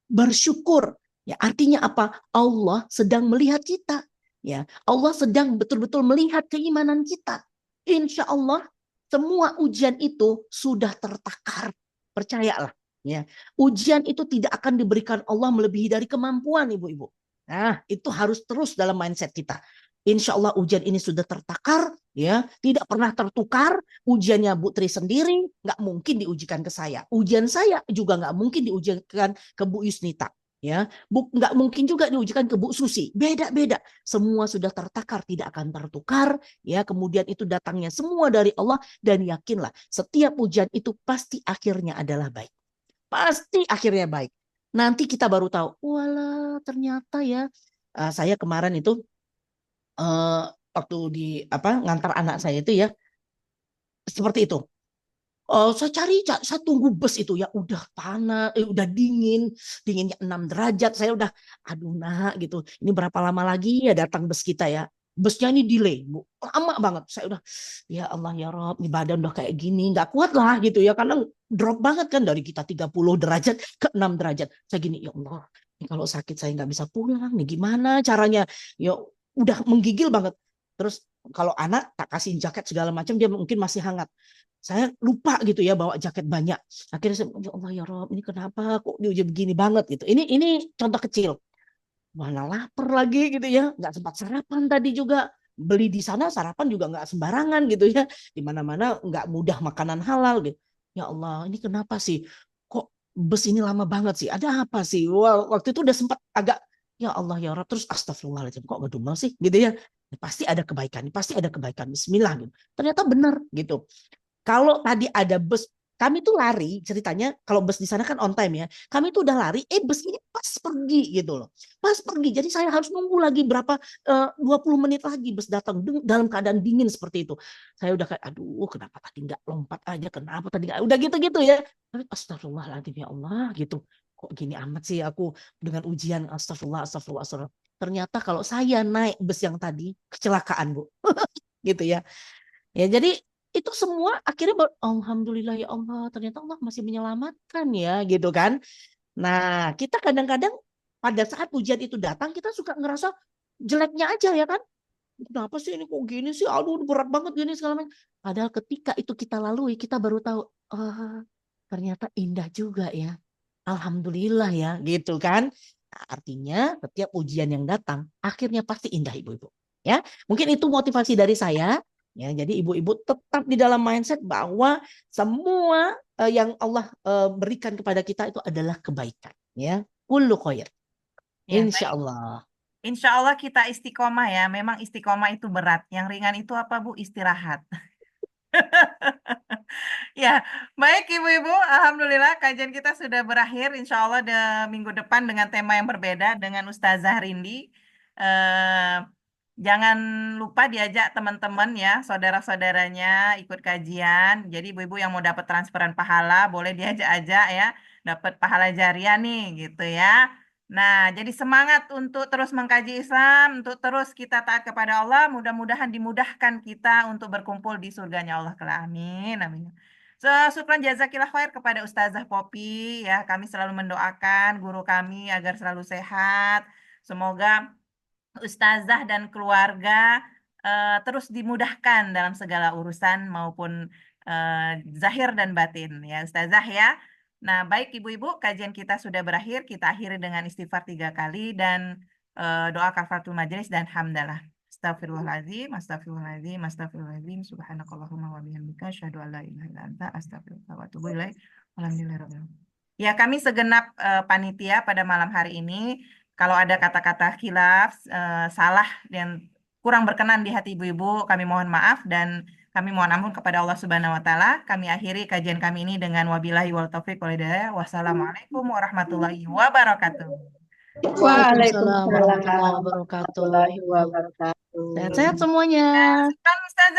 Bersyukur ya artinya apa? Allah sedang melihat kita. Ya, Allah sedang betul-betul melihat keimanan kita. Insya Allah semua ujian itu sudah tertakar. Percayalah. Ya, ujian itu tidak akan diberikan Allah melebihi dari kemampuan ibu-ibu. Nah, itu harus terus dalam mindset kita. Insya Allah ujian ini sudah tertakar, ya, tidak pernah tertukar. Ujiannya Bu Tri sendiri nggak mungkin diujikan ke saya. Ujian saya juga nggak mungkin diujikan ke Bu Yusnita. Ya, nggak mungkin juga diujikan ke Bu Susi. Beda-beda. Semua sudah tertakar, tidak akan tertukar. Ya, kemudian itu datangnya semua dari Allah dan yakinlah setiap ujian itu pasti akhirnya adalah baik. Pasti akhirnya baik. Nanti kita baru tahu, walah ternyata ya. Saya kemarin itu waktu di ngantar anak saya itu ya seperti itu. Saya tunggu bus itu ya udah panas, udah dinginnya 6 derajat. Saya udah, aduh nak gitu. Ini berapa lama lagi ya datang bus kita ya? Busnya ini delay, Bu. Lama banget. Saya udah, ya Allah ya Rob, ini badan udah kayak gini, nggak kuat lah gitu ya. Karena drop banget kan dari kita 30 derajat ke 6 derajat. Saya gini, ya Allah, ini kalau sakit saya nggak bisa pulang, nih gimana caranya? Ya udah menggigil banget. Terus kalau anak tak kasih jaket segala macam dia mungkin masih hangat. Saya lupa gitu ya bawa jaket banyak. Akhirnya saya, ya Allah ya Rob, ini kenapa kok diuji begini banget gitu. Ini contoh kecil. Mana lapar lagi gitu ya, nggak sempat sarapan tadi juga. Beli di sana sarapan juga nggak sembarangan gitu ya. Di mana-mana nggak mudah makanan halal gitu. Ya Allah, ini kenapa sih? Kok bus ini lama banget sih? Ada apa sih? Wah, waktu itu udah sempat agak ya Allah ya Rob, terus astagfirullahaladzim kok ngedumel sih gitu ya. Pasti ada kebaikan, pasti ada kebaikan. Bismillah gitu. Ternyata benar gitu. Kalau tadi ada bus, kami tuh lari ceritanya, kalau bus di sana kan on time ya. Kami tuh udah lari, bus ini pas pergi gitu loh. Pas pergi, jadi saya harus nunggu lagi berapa 20 menit lagi bus datang dalam keadaan dingin seperti itu. Saya udah kayak, aduh kenapa tadi nggak lompat aja, kenapa tadi nggak, udah gitu-gitu ya. Tapi astagfirullahaladzim ya Allah gitu. Kok gini amat sih aku dengan ujian, astagfirullah, astagfirullah, astagfirullah. Ternyata kalau saya naik bus yang tadi, kecelakaan Bu. Gitu ya. Ya jadi itu semua akhirnya alhamdulillah ya Allah ternyata Allah masih menyelamatkan ya gitu kan. Nah kita kadang-kadang pada saat ujian itu datang kita suka ngerasa jeleknya aja ya kan. Kenapa sih ini kok gini sih, aduh berat banget gini segala macam. Padahal ketika itu kita lalui kita baru tahu ternyata indah juga ya. Alhamdulillah ya gitu kan. Nah, artinya setiap ujian yang datang akhirnya pasti indah ibu-ibu. Ya, mungkin itu motivasi dari saya. Ya, jadi ibu-ibu tetap di dalam mindset bahwa semua yang Allah berikan kepada kita itu adalah kebaikan. Ya, kullu khair. Ya, Insya baik. Allah. Insya Allah kita istiqomah ya. Memang istiqomah itu berat. Yang ringan itu apa Bu? Istirahat. Ya, baik Ibu-Ibu. Alhamdulillah kajian kita sudah berakhir. Insya Allah minggu depan dengan tema yang berbeda dengan Ustazah Rindi. Eh, Jangan lupa diajak teman-teman ya, saudara-saudaranya ikut kajian. Jadi ibu-ibu yang mau dapat transferan pahala boleh diajak-ajak ya, dapat pahala jariah nih gitu ya. Nah, jadi semangat untuk terus mengkaji Islam, untuk terus kita taat kepada Allah. Mudah-mudahan dimudahkan kita untuk berkumpul di surganya Allah kelak. Amin, amin. So, syukran jazakillah khair kepada Ustazah Popi ya. Kami selalu mendoakan guru kami agar selalu sehat. Semoga Ustazah dan keluarga terus dimudahkan dalam segala urusan maupun zahir dan batin ya Ustazah ya. Nah baik ibu-ibu kajian kita sudah berakhir, kita akhiri dengan istighfar 3 kali dan doa kafaratul majelis dan hamdalah. Astagfirullahaladzim, astagfirullahaladzim, astagfirullahaladzim, subhanakallahumma wa bihamdika, asyhadu an la ilaha illa anta, astaghfiruka wa atubu ilaik. Alhamdulillahirabbil alamin. Ya kami segenap panitia pada malam hari ini kalau ada kata-kata khilaf, salah dan kurang berkenan di hati ibu-ibu, kami mohon maaf dan Kami mohon ampun kepada Allah Subhanahu wa taala. Kami akhiri kajian kami ini dengan wabillahi wal taufiq wal hidayah. Wassalamualaikum warahmatullahi wabarakatuh. Waalaikumsalam Waalaikumsalam warahmatullahi wabarakatuh. warahmatullahi wabarakatuh. Sehat-sehat semuanya. Syukran Ustazah.